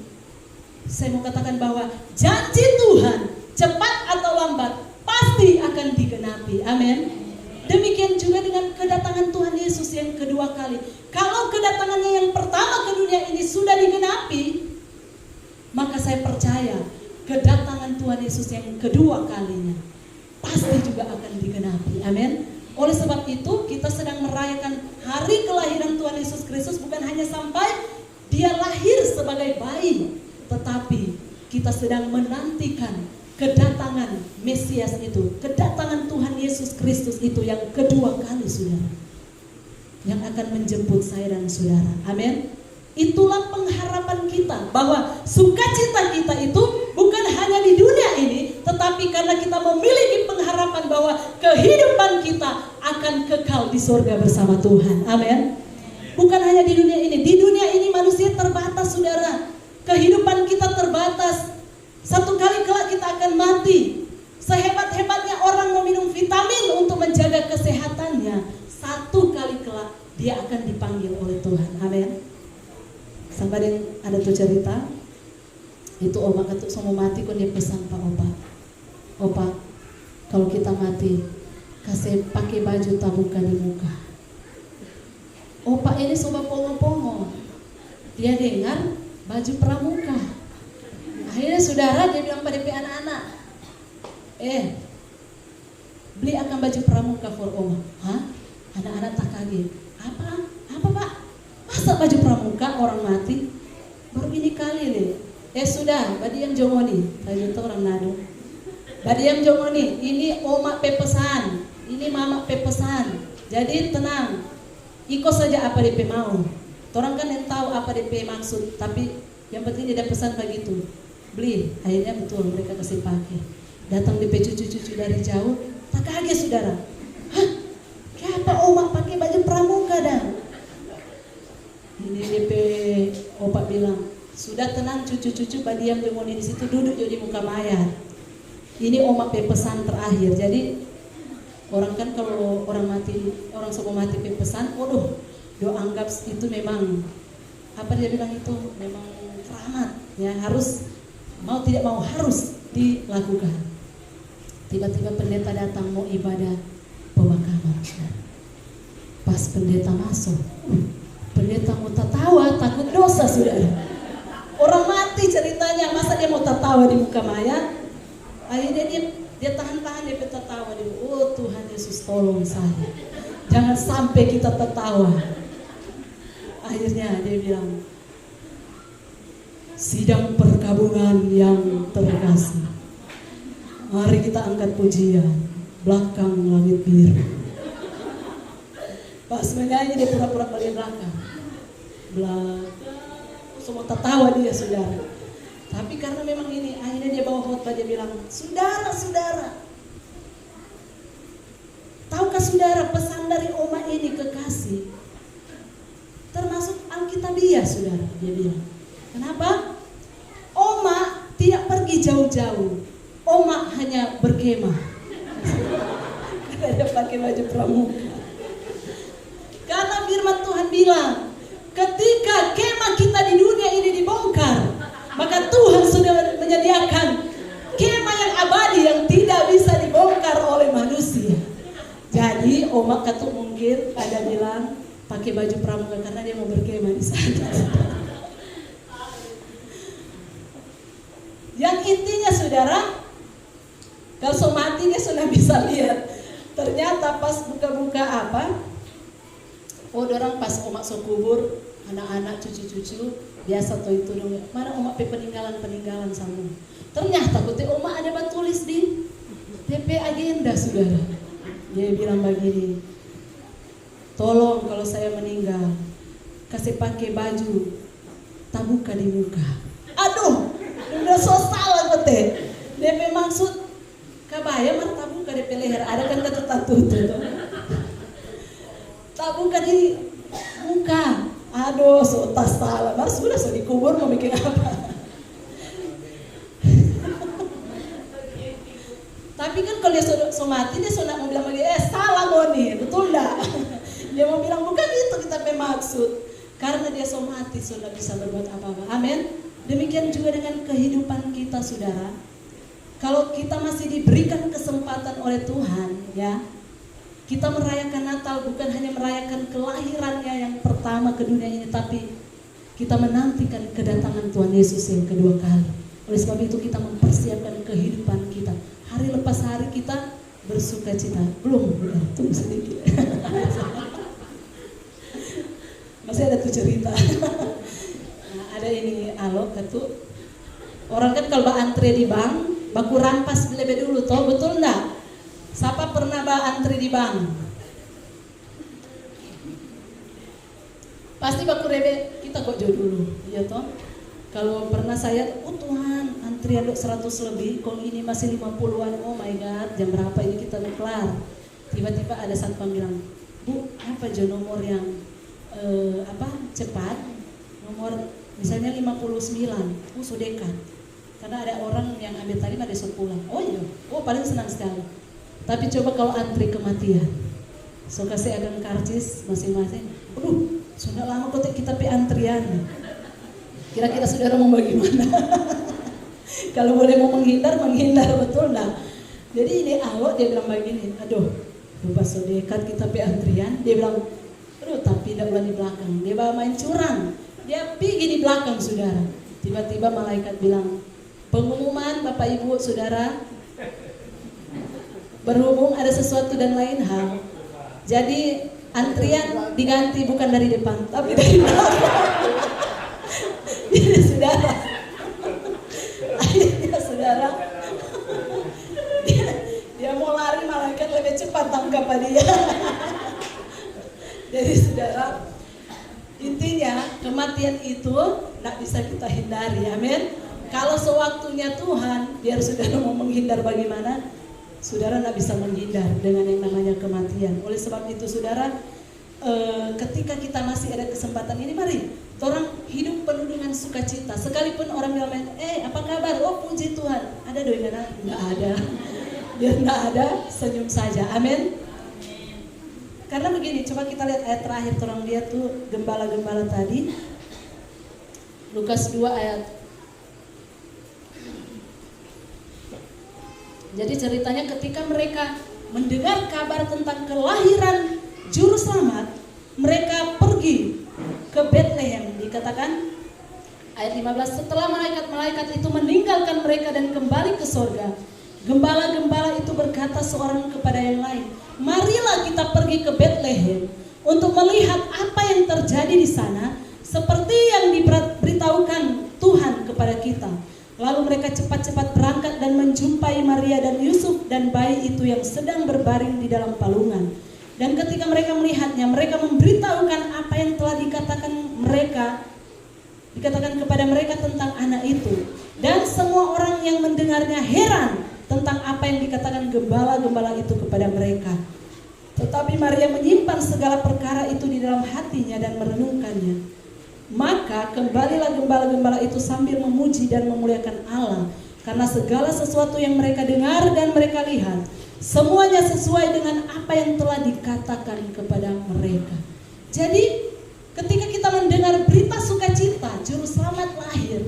saya mau katakan bahwa janji Tuhan cepat atau lambat pasti akan digenapi. Amin. Demikian juga dengan kedatangan Tuhan Yesus yang kedua kali. Kalau kedatangannya yang pertama ke dunia ini sudah digenapi, maka saya percaya kedatangan Tuhan Yesus yang kedua kalinya pasti juga akan digenapi. Amin. Oleh sebab itu kita sedang merayakan hari kelahiran Tuhan Yesus Kristus, bukan hanya sampai dia lahir sebagai bayi, tetapi kita sedang menantikan kedatangan Mesias itu, kedatangan Tuhan Yesus Kristus itu yang kedua kali, saudara, yang akan menjemput saya dan saudara. Amin. Itulah pengharapan kita, bahwa sukacita kita itu bukan hanya di dunia ini, tetapi karena kita memiliki pengharapan bahwa kehidupan kita akan kekal di surga bersama Tuhan. Amin. Bukan hanya di dunia ini. Di dunia ini manusia terbatas, saudara. Kehidupan kita terbatas. Satu kali kelak kita akan mati. Sehebat-hebatnya orang meminum vitamin untuk menjaga kesehatannya, satu kali kelak dia akan dipanggil oleh Tuhan. Amin. Sampai ada tuh cerita, itu oma ketuk sama mati, kok dia pesan Pak Opa, kalau kita mati kasih pakai baju tabuka di muka. Opa ini sobat pongo-pongo, dia dengar baju pramuka. Akhirnya saudara dia bilang pada anak-anak, beli akan baju pramuka for oma. Hah? Anak-anak tak kaget. Apa Pak? Masa baju pramuka orang mati? Baru ini kali nih. Sudah, badiam jongoni. Baju itu orang nado. Badiam jongoni. Ini oma pepesan. Ini mama pepesan. Jadi tenang. Iko saja apa DP mau. Orang kan yang tahu apa DP maksud. Tapi yang penting dia pesan begitu. Beli. Akhirnya betul mereka kasih pakai. Datang DP cucu-cucu dari jauh. Tak kaget saudara. Hah? Kenapa oma pakai baju pramuka dah? Ini DP opak bilang, sudah tenang cucu-cucu, badiam jemoni di situ, duduk di muka mayat. Ini oma pepesan terakhir. Jadi orang kan kalau orang mati, orang sebelum mati pepesan, waduh, do anggap itu memang apa dia bilang itu memang keramat, ya harus mau tidak mau harus dilakukan. Tiba-tiba pendeta datang mau ibadah pemakaman. Pas pendeta masuk, pendeta mau tertawa, takut dosa saudara. Orang mati ceritanya, masa dia mau tertawa di muka mayat? Akhirnya dia tahan-tahan, dia tertawa. Oh Tuhan Yesus tolong saya, jangan sampai kita tertawa. Akhirnya dia bilang, sidang perkabungan yang terkasih, mari kita angkat pujian belakang langit biru. Pas menyanyi dia pura-pura balik belakang. Semua tertawa dia saudara. Tapi karena memang ini, akhirnya dia bawa khotbah, dia bilang, saudara-saudara, tahukah saudara pesan dari oma ini kekasih termasuk Alkitabiah saudara, dia bilang. Kenapa? Oma tidak pergi jauh-jauh, oma hanya berkemah. Karena dia pakai baju pramuka. Karena firman Tuhan bilang, ketika kemah kita di dunia ini dibongkar, maka Tuhan sudah menyediakan kemah yang abadi yang tidak bisa dibongkar oleh manusia. Jadi Oma Ketuk mungkin ada bilang pakai baju pramuka karena dia mau berkemah di sana. Yang intinya saudara, kalau mati dia sudah bisa lihat. Ternyata pas buka-buka apa? Oh, orang pas Oma kubur, anak-anak, cucu-cucu, biasa tuh itu dong. Mana Oma peninggalan sama. Ternyata kutip Oma ada tulis di DP agenda saudara. Dia bilang begini, tolong kalau saya meninggal, kasih pakai baju tabuka di muka. Aduh, udah so salah teh. DP maksud kabaya mah tabung ka DP leher, ada kan kata tatu tuh. Tabung ka di muka. Aduh, so tas salah. Mas sudah so dikubur mau bikin apa? Tapi kan kalau dia so mati dia so nak mau bilang lagi, salah Boni, betul enggak? Dia mau bilang bukan itu kita maksud. Karena dia so mati sudah bisa berbuat apa-apa. Amin. Demikian juga dengan kehidupan kita, saudara. Kalau kita masih diberikan kesempatan oleh Tuhan, ya, kita merayakan Natal bukan hanya merayakan kelahirannya yang pertama ke dunia ini, tapi kita menantikan kedatangan Tuhan Yesus yang kedua kali. Oleh sebab itu kita mempersiapkan kehidupan kita. Hari lepas hari kita bersuka cita. Belum, tunggu sedikit. Masih ada tuh cerita. Nah, ada ini alok katu. Orang kan kalau antri di bank, baku rampas lebih dulu toh, betul enggak? Siapa pernah antri di bank? Pasti baku rebe kita kok jauh dulu, iya toh? Kalau pernah saya, oh Tuhan, antrian 100 lebih, kalau ini masih 50-an, oh my God, jam berapa ini kita kelar? Tiba-tiba ada satpam bilang, Bu, apa aja nomor yang cepat? Nomor misalnya 59, so dekat. Karena ada orang yang ambil tadi ada pulang. Oh iya, oh paling senang sekali. Tapi coba kalau antri kematian, so kasih agang karcis masing-masing. Aduh, sudah lama kok kita antrian. Kira-kira saudara mau bagaimana? Kalau boleh mau menghindar betul lah. Jadi ini awak dia bilang begini, aduh, lupa so dekat kita antrian. Dia bilang, aduh tapi tidak boleh di belakang. Dia bawa main curang. Dia pergi di belakang, saudara. Tiba-tiba malaikat bilang, pengumuman Bapak Ibu Saudara, berhubung ada sesuatu dan lain hal, jadi antrian diganti bukan dari depan tapi dari belakang. Jadi saudara, akhirnya saudara, dia mau lari malaikat lebih cepat tangkap dia. Jadi saudara, intinya kematian itu tidak bisa kita hindari, amin. Kalau sewaktunya Tuhan, biar saudara mau menghindar bagaimana, saudara tidak bisa menghindar dengan yang namanya kematian. Oleh sebab itu saudara, ketika kita masih ada kesempatan ini, mari orang hidup penuh dengan sukacita. Sekalipun orang bilang, apa kabar? Oh puji Tuhan. Ada doi nggak? Nggak ada. Biar nggak ada, senyum saja. Amin. Karena begini, coba kita lihat ayat terakhir orang lihat tuh gembala-gembala tadi. Lukas 2 ayat. Jadi ceritanya ketika mereka mendengar kabar tentang kelahiran juru selamat, mereka pergi ke Bethlehem. Dikatakan ayat 15, setelah malaikat-malaikat itu meninggalkan mereka dan kembali ke sorga, gembala-gembala itu berkata seorang kepada yang lain, marilah kita pergi ke Bethlehem untuk melihat apa yang terjadi di sana, seperti yang diberitahukan Tuhan kepada kita. Lalu mereka cepat-cepat berangkat dan menjumpai Maria dan Yusuf dan bayi itu yang sedang berbaring di dalam palungan. Dan ketika mereka melihatnya, mereka memberitahukan apa yang telah dikatakan kepada mereka tentang anak itu. Dan semua orang yang mendengarnya heran tentang apa yang dikatakan gembala-gembala itu kepada mereka. Tetapi Maria menyimpan segala perkara itu di dalam hatinya dan merenungkannya. Maka kembalilah gembala-gembala itu sambil memuji dan memuliakan Allah, karena segala sesuatu yang mereka dengar dan mereka lihat, semuanya sesuai dengan apa yang telah dikatakan kepada mereka. Jadi ketika kita mendengar berita sukacita juru selamat lahir,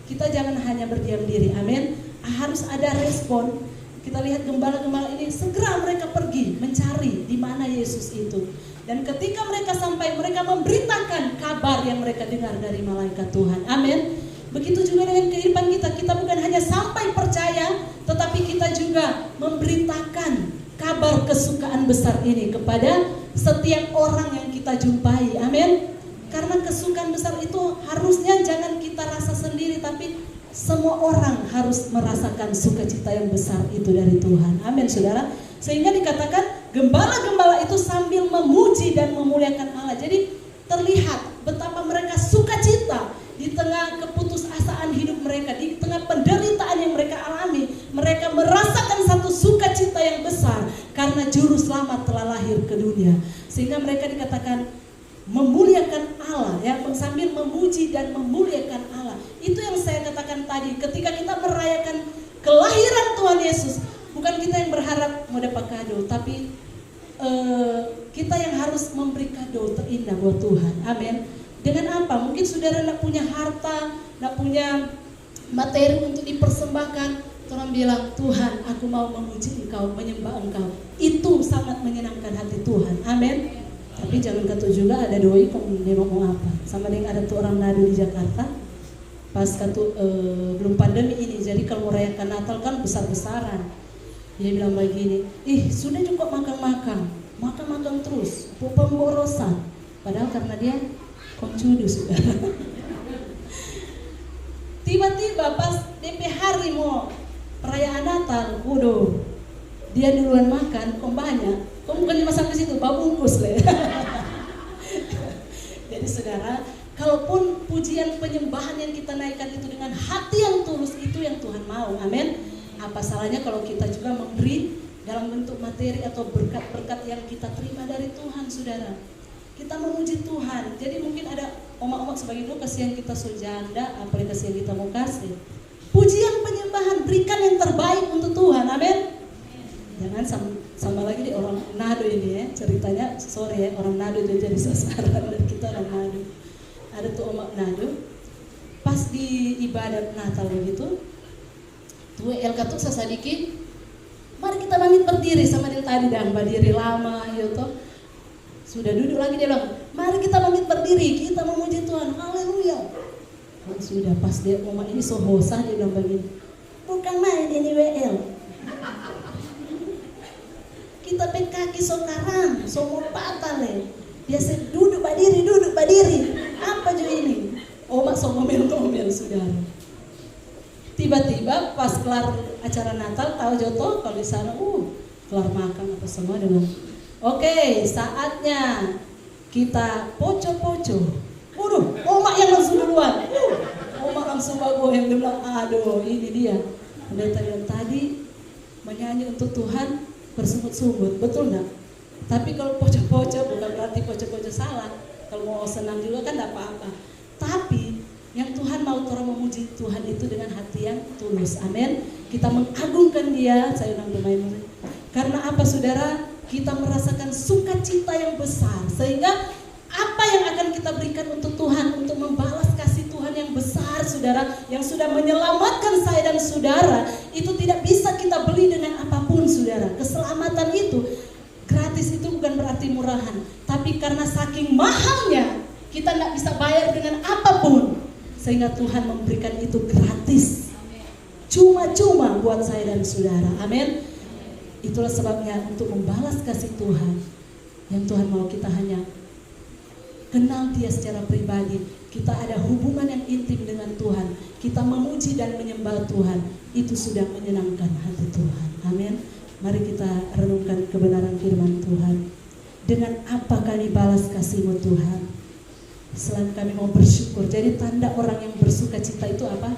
kita jangan hanya berdiam diri, amin. Harus ada respon. Kita lihat gembala-gembala ini segera mereka pergi mencari di mana Yesus itu. Dan ketika mereka sampai, mereka memberitakan kabar yang mereka dengar dari malaikat Tuhan. Amin. Begitu juga dengan kehidupan kita. Kita bukan hanya sampai percaya, tetapi kita juga memberitakan kabar kesukaan besar ini kepada setiap orang yang kita jumpai. Amin. Karena kesukaan besar itu harusnya jangan kita rasa sendiri, tapi semua orang harus merasakan sukacita yang besar itu dari Tuhan. Amin, saudara. Sehingga dikatakan gembala-gembala itu sambil memuji dan memuliakan Allah. Jadi terlihat betapa mereka sukacita di tengah keputusasaan hidup mereka, di tengah penderitaan yang mereka ke dunia, sehingga mereka dikatakan memuliakan Allah, ya, sambil memuji dan memuliakan Allah. Itu yang saya katakan tadi, ketika kita merayakan kelahiran Tuhan Yesus, bukan kita yang berharap mau dapat kado, tapi kita yang harus memberi kado terindah buat Tuhan. Amin. Dengan apa? Mungkin saudara tidak punya harta, tidak punya materi untuk dipersembahkan. Orang bilang, Tuhan, aku mau memuji Engkau, menyembah Engkau. Itu sangat menyenangkan hati Tuhan. Amin. Tapi jangan kata juga ada doi kok dia ngomong apa. Sama dengan ada tuh orang nado di Jakarta. Pas kata belum pandemi ini, jadi kalau merayakan Natal kan besar-besaran. Dia bilang begini, sudah cukup makan terus, pemborosan. Padahal karena dia koncudu sudah. Tiba-tiba pas DP hari mau perayaan Natal, dia duluan makan, kok banyak. Kok bukan cuma sampai situ, bungkus le. Jadi saudara, kalaupun pujian penyembahan yang kita naikkan itu dengan hati yang tulus, itu yang Tuhan mau. Amin. Apa salahnya kalau kita juga memberi dalam bentuk materi atau berkat-berkat yang kita terima dari Tuhan, saudara. Kita memuji Tuhan. Jadi mungkin ada omak-omak sebagai itu kasihan kita sojanda, apalagi kasihan kita mau kasih. Pujian penyembahan, berikan yang terbaik untuk Tuhan. Amin. Jangan sama lagi di orang nado ini ya. Ceritanya sorry ya, orang nado jadi sasaran dan kita orang nado. Ada tuh omak nado. Pas di ibadat Natal begitu, tuh Elka tuh sasadiki, mari kita pamit berdiri sama yang tadi dan berdiri lama gitu. Sudah duduk lagi dia bilang, mari kita pamit berdiri, kita memuji Tuhan, haleluya. Oh, sudah pas dia mama ini sohosa dia bilang begini, bukan main ini WL. Kita kaki sokaran, somo patah le. Biasa duduk berdiri. Apa juga ini? Omak somomel-tomel saudara. Tiba-tiba pas kelar acara Natal, tahu joto kalau di sana, kelar makan apa semua dengan. Oke, saatnya kita poco-poco. Omak yang langsung duluan. Omak langsung bagus yang bilang, aduh ini dia. Pendeta yang tadi menyanyi untuk Tuhan bersungut-sungut, betul enggak? Tapi kalau poco-poco bukan berarti poco-poco salah. Kalau mau senang juga kan tidak apa-apa. Tapi yang Tuhan mau orang memuji Tuhan itu dengan hati yang tulus. Amin. Kita mengagungkan Dia. Saya ulang bermain. Karena apa saudara? Kita merasakan sukacita yang besar. Sehingga apa yang akan kita berikan untuk Tuhan, untuk membalas kasih Tuhan yang besar saudara, yang sudah menyelamatkan saya dan saudara, itu tidak bisa kita beli dengan apapun saudara. Keselamatan itu gratis, itu bukan berarti murahan. Tapi karena saking mahalnya, kita tidak bisa bayar dengan apapun. Sehingga Tuhan memberikan itu gratis, cuma-cuma buat saya dan saudara. Amin. Itulah sebabnya untuk membalas kasih Tuhan, yang Tuhan mau kita hanya kenal Dia secara pribadi. Kita ada hubungan yang intim dengan Tuhan. Kita memuji dan menyembah Tuhan. Itu sudah menyenangkan hati Tuhan. Amin. Mari kita renungkan kebenaran firman Tuhan. Dengan apa kami balas kasih-Mu Tuhan? Selain kami mau bersyukur. Jadi tanda orang yang bersuka cita itu apa?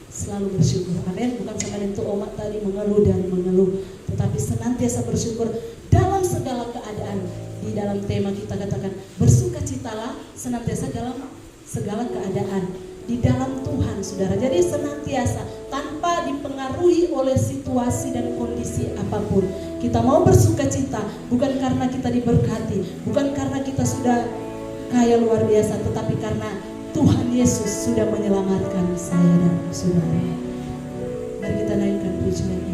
Selalu bersyukur. Amin. Bukan sama itu omak tadi mengeluh dan mengeluh, tetapi senantiasa bersyukur dalam segala keadaan. Di dalam tema kita katakan bersukacitalah senantiasa dalam segala keadaan di dalam Tuhan saudara. Jadi senantiasa tanpa dipengaruhi oleh situasi dan kondisi apapun. Kita mau bersukacita bukan karena kita diberkati, bukan karena kita sudah kaya luar biasa, tetapi karena Tuhan Yesus sudah menyelamatkan saya dan saudara. Mari kita naikkan pujian ini.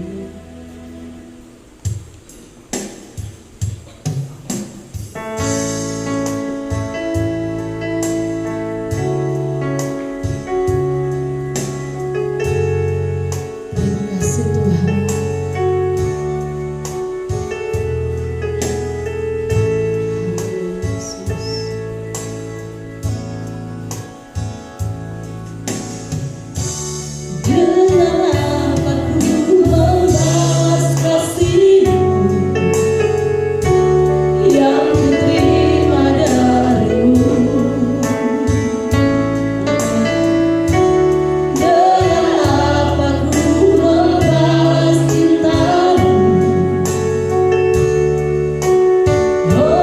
Oh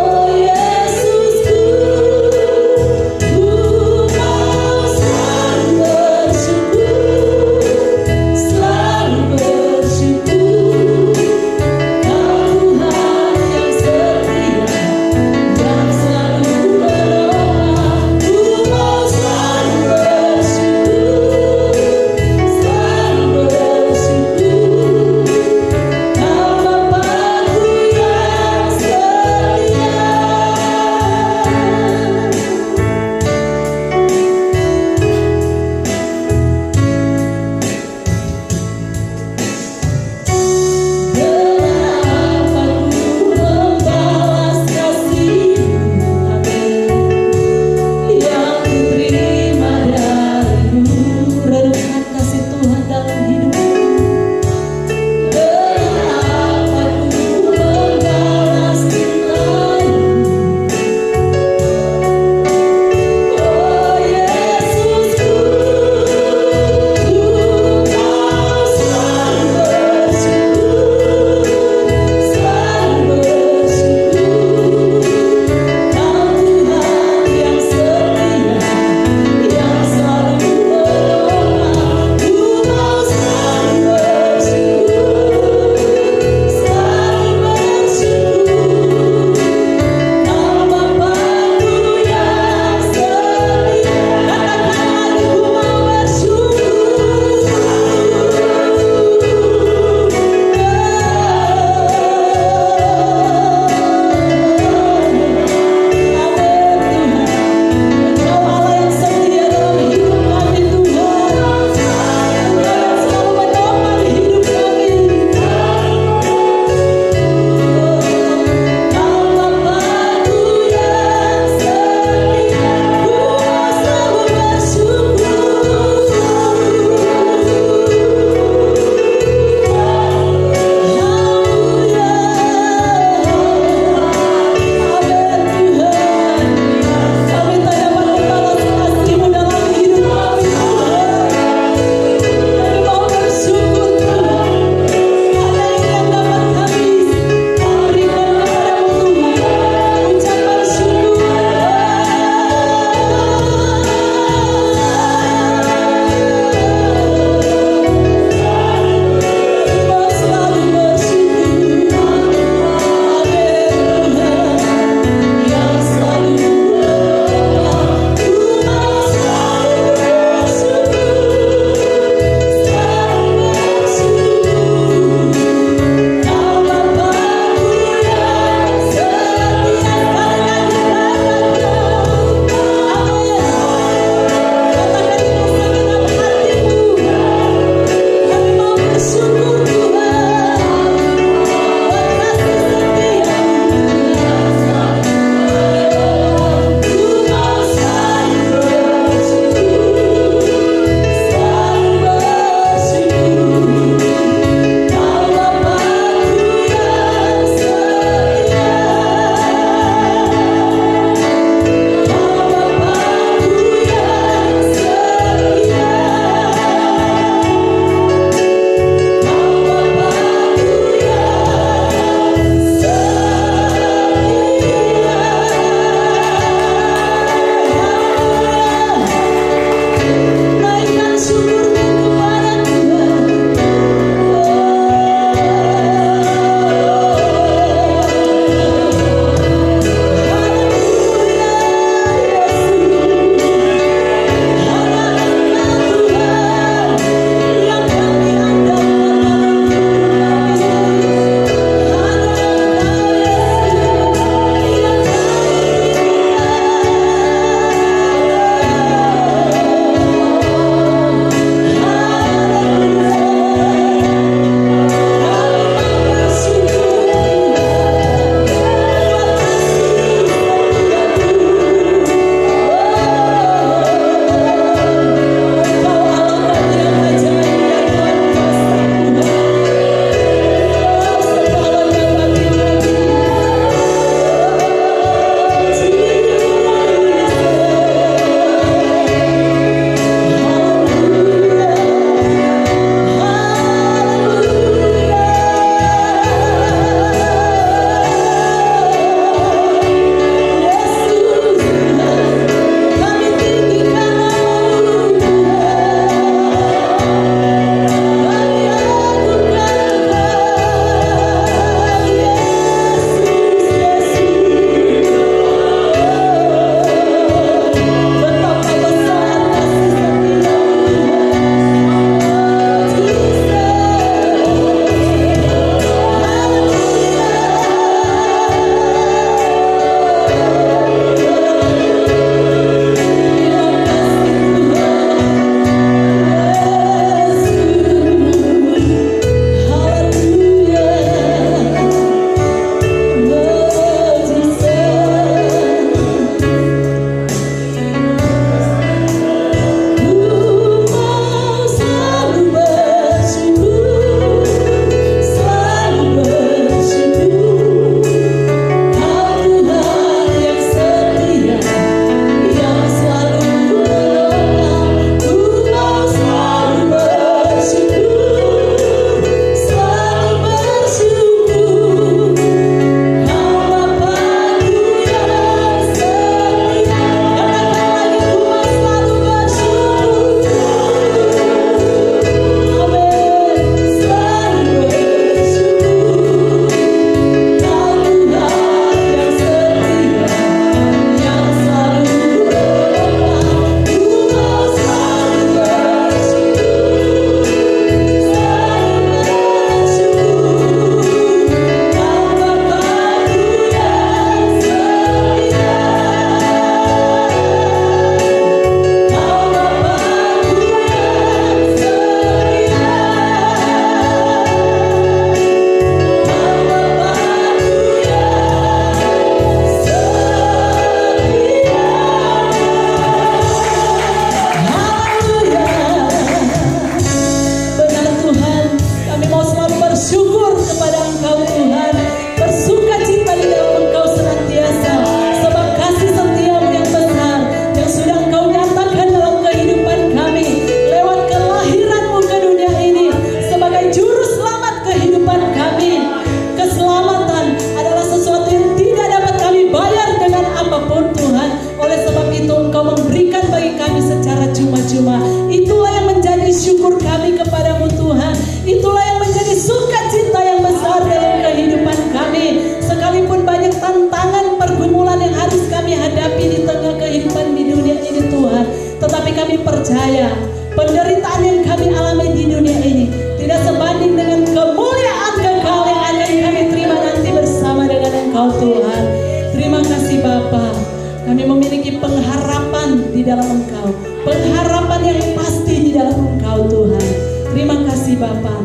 kasih Bapa,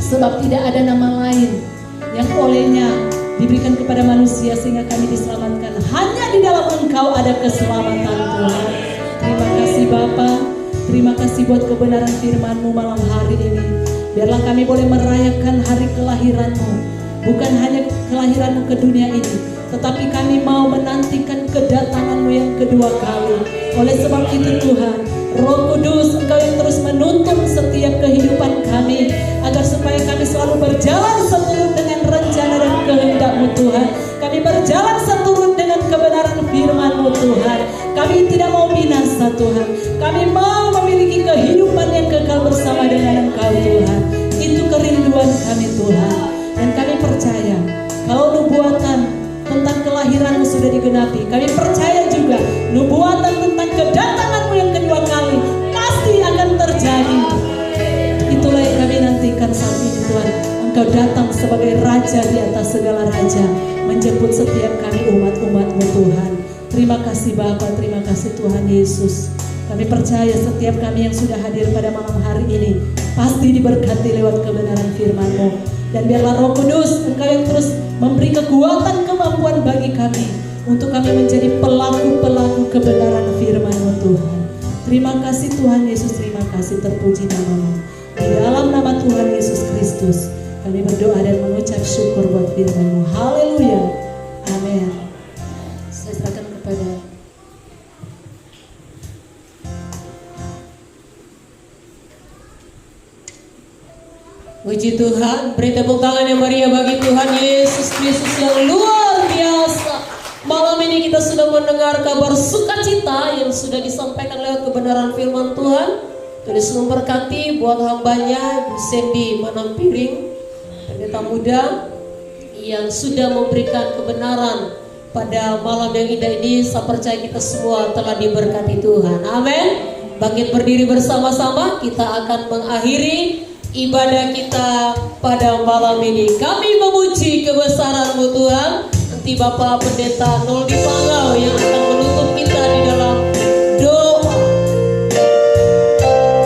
sebab tidak ada nama lain yang olehnya diberikan kepada manusia sehingga kami diselamatkan. Hanya di dalam Engkau ada keselamatan Tuhan. Terima kasih Bapa, terima kasih buat kebenaran firman-Mu malam hari ini. Biarlah kami boleh merayakan hari kelahiran-Mu, bukan hanya kelahiran-Mu ke dunia ini, tetapi kami mau menantikan kedatangan-Mu yang kedua kali. Oleh sebab itu Tuhan, Roh Kudus, Engkau yang terus menuntun setiap kehidupan kami, agar supaya kami selalu berjalan seturut dengan rencana dan kehendak-Mu Tuhan. Kami berjalan seturut dengan kebenaran firman-Mu Tuhan. Kami tidak mau binasa Tuhan, kami mau memiliki kehidupan yang kekal bersama dengan Engkau Tuhan. Itu kerinduan kami Tuhan. Dan kami percaya kalau nubuatan tentang kelahiran-Mu sudah digenapi, kami percaya juga nubuatan tentang kedatangan-Mu yang kedua kali pasti akan terjadi. Itulah yang kami nantikan saat ini Tuhan. Engkau datang sebagai Raja di atas segala raja, menjemput setiap kami umat-umat-Mu Tuhan. Terima kasih Bapa, terima kasih Tuhan Yesus. Kami percaya setiap kami yang sudah hadir pada malam hari ini pasti diberkati lewat kebenaran firman-Mu. Dan biarlah Roh Kudus, Engkau yang terus memberi kekuatan, kemampuan bagi kami untuk kami menjadi pelaku-pelaku kebenaran firman-Mu Tuhan. Terima kasih Tuhan Yesus, terima kasih, terpuji nama-Mu. Di dalam nama Tuhan Yesus Kristus kami berdoa dan mengucap syukur buat firman-Mu. Haleluya, amin. Saya serahkan kepada puji Tuhan, beri tepuk tangan yang meriah bagi Tuhan Yesus Kristus yang luar biasa. Malam ini kita sudah mendengar kabar sukacita yang sudah disampaikan lewat kebenaran firman Tuhan. Tuhan memberkati buat hambanya Sandy Manampiring, pendeta muda yang sudah memberikan kebenaran pada malam yang indah ini. Saya percaya kita semua telah diberkati Tuhan. Amin. Bangkit berdiri bersama-sama, kita akan mengakhiri ibadah kita pada malam ini. Kami memuji kebesaran-Mu Tuhan. Nanti Bapak Pendeta Noldi Pangau yang akan menutup kita di dalam doa. Kami memuji kebesaran-Mu.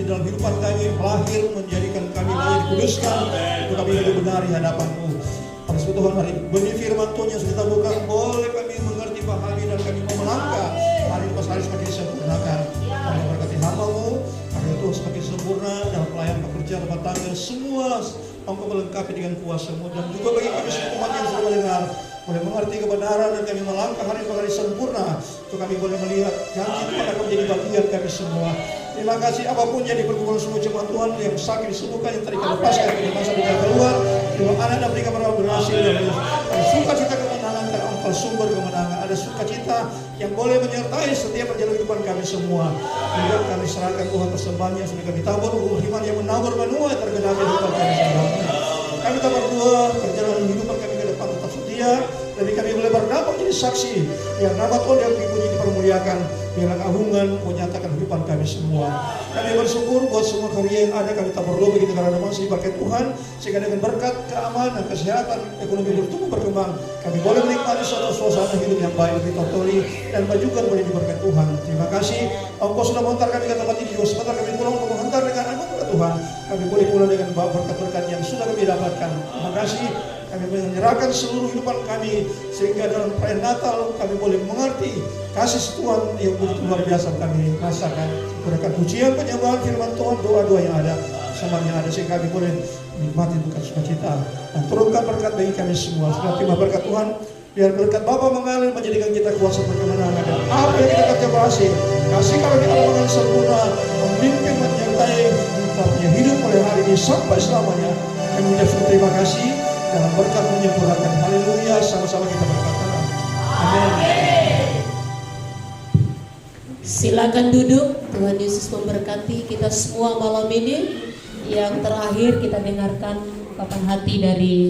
di dalam kehidupan kami, lahir menjadikan kami lahir dikuduskan, untuk kami hidup benar di hadapan-Mu. Pada suatu Tuhan, hari benih firman Tuhan yang sudah kita buka, boleh kami mengerti, pahami, dan kami mau melangkah hari lepas hari semakin disempurnakan. Kami berkati hamba-Mu, kami Tuhan semakin sempurna dalam pelayanan pekerjaan rumah tangga, semua Engkau melengkapi dengan kuasa-Mu, dan juga bagi kami semua umat yang sudah mendengar, boleh mengerti kebenaran dan kami melangkah hari per hari sempurna, untuk kami boleh melihat janji Tuhan akan menjadi bagian kami semua. Terima kasih apapun yang dipergumulan semua jemaat Tuhan yang sakit disembuhkan, yang tadi kami lepaskan dari masa mereka keluar, terima anak dan mereka berhasil, dan ada sukacita kemenangan karena Engkau sumber kemenangan, ada sukacita yang boleh menyertai setiap perjalanan kehidupan kami semua. Juga kami serahkan Tuhan persembahannya yang sudah kami tabur, iman yang menabur menuai tergenapi kehidupan kami semua. Kami tak berdoa perjalanan kehidupan kami ke depan tetap setia, dan kami boleh berdampak jadi saksi yang nama Tuhan yang dipuji dipermuliakan, biarlah keagungan menyatakan kehidupan kami semua. Kami bersyukur buat semua karya yang ada, kami tak berdoa begitu karena masih berkat Tuhan, sehingga dengan berkat keamanan, kesehatan, ekonomi bertumbuh berkembang, kami boleh menikmati suatu suasana hidup yang baik, lebih tertoli, dan juga boleh diberkat Tuhan. Terima kasih Engkau sudah menghantar kami ke tempat ini, juga sebentar kami pulang untuk menghantar dengan anugerah Tuhan. Kami boleh pulang dengan berkat-berkat yang sudah kami dapatkan. Terima kasih. Kami menyerahkan seluruh kehidupan kami, sehingga dalam perayaan Natal kami boleh mengerti kasih Tuhan yang begitu luar biasa kami rasakan. Berikan pujian, penyembahan firman Tuhan, doa-doa yang ada, semuanya ada, sehingga kami boleh menikmati bukan sukacita, dan turunkan berkat bagi kami semua. Setelah terima berkat Tuhan, biar berkat Bapa mengalir menjadikan kita kuasa berkemenangan, dan apa yang kita kerja berhasil, kasih karunia Allah mengalir sempurna, memimpin menyertai kita punya hidup mulai hari ini sampai selamanya. Kami mengucapkan terima kasih dalam berkat menyempurnakan. Haleluya, sama-sama kita berkata amin. Silakan duduk. Tuhan Yesus memberkati kita semua malam ini. Yang terakhir kita dengarkan ungkapan hati dari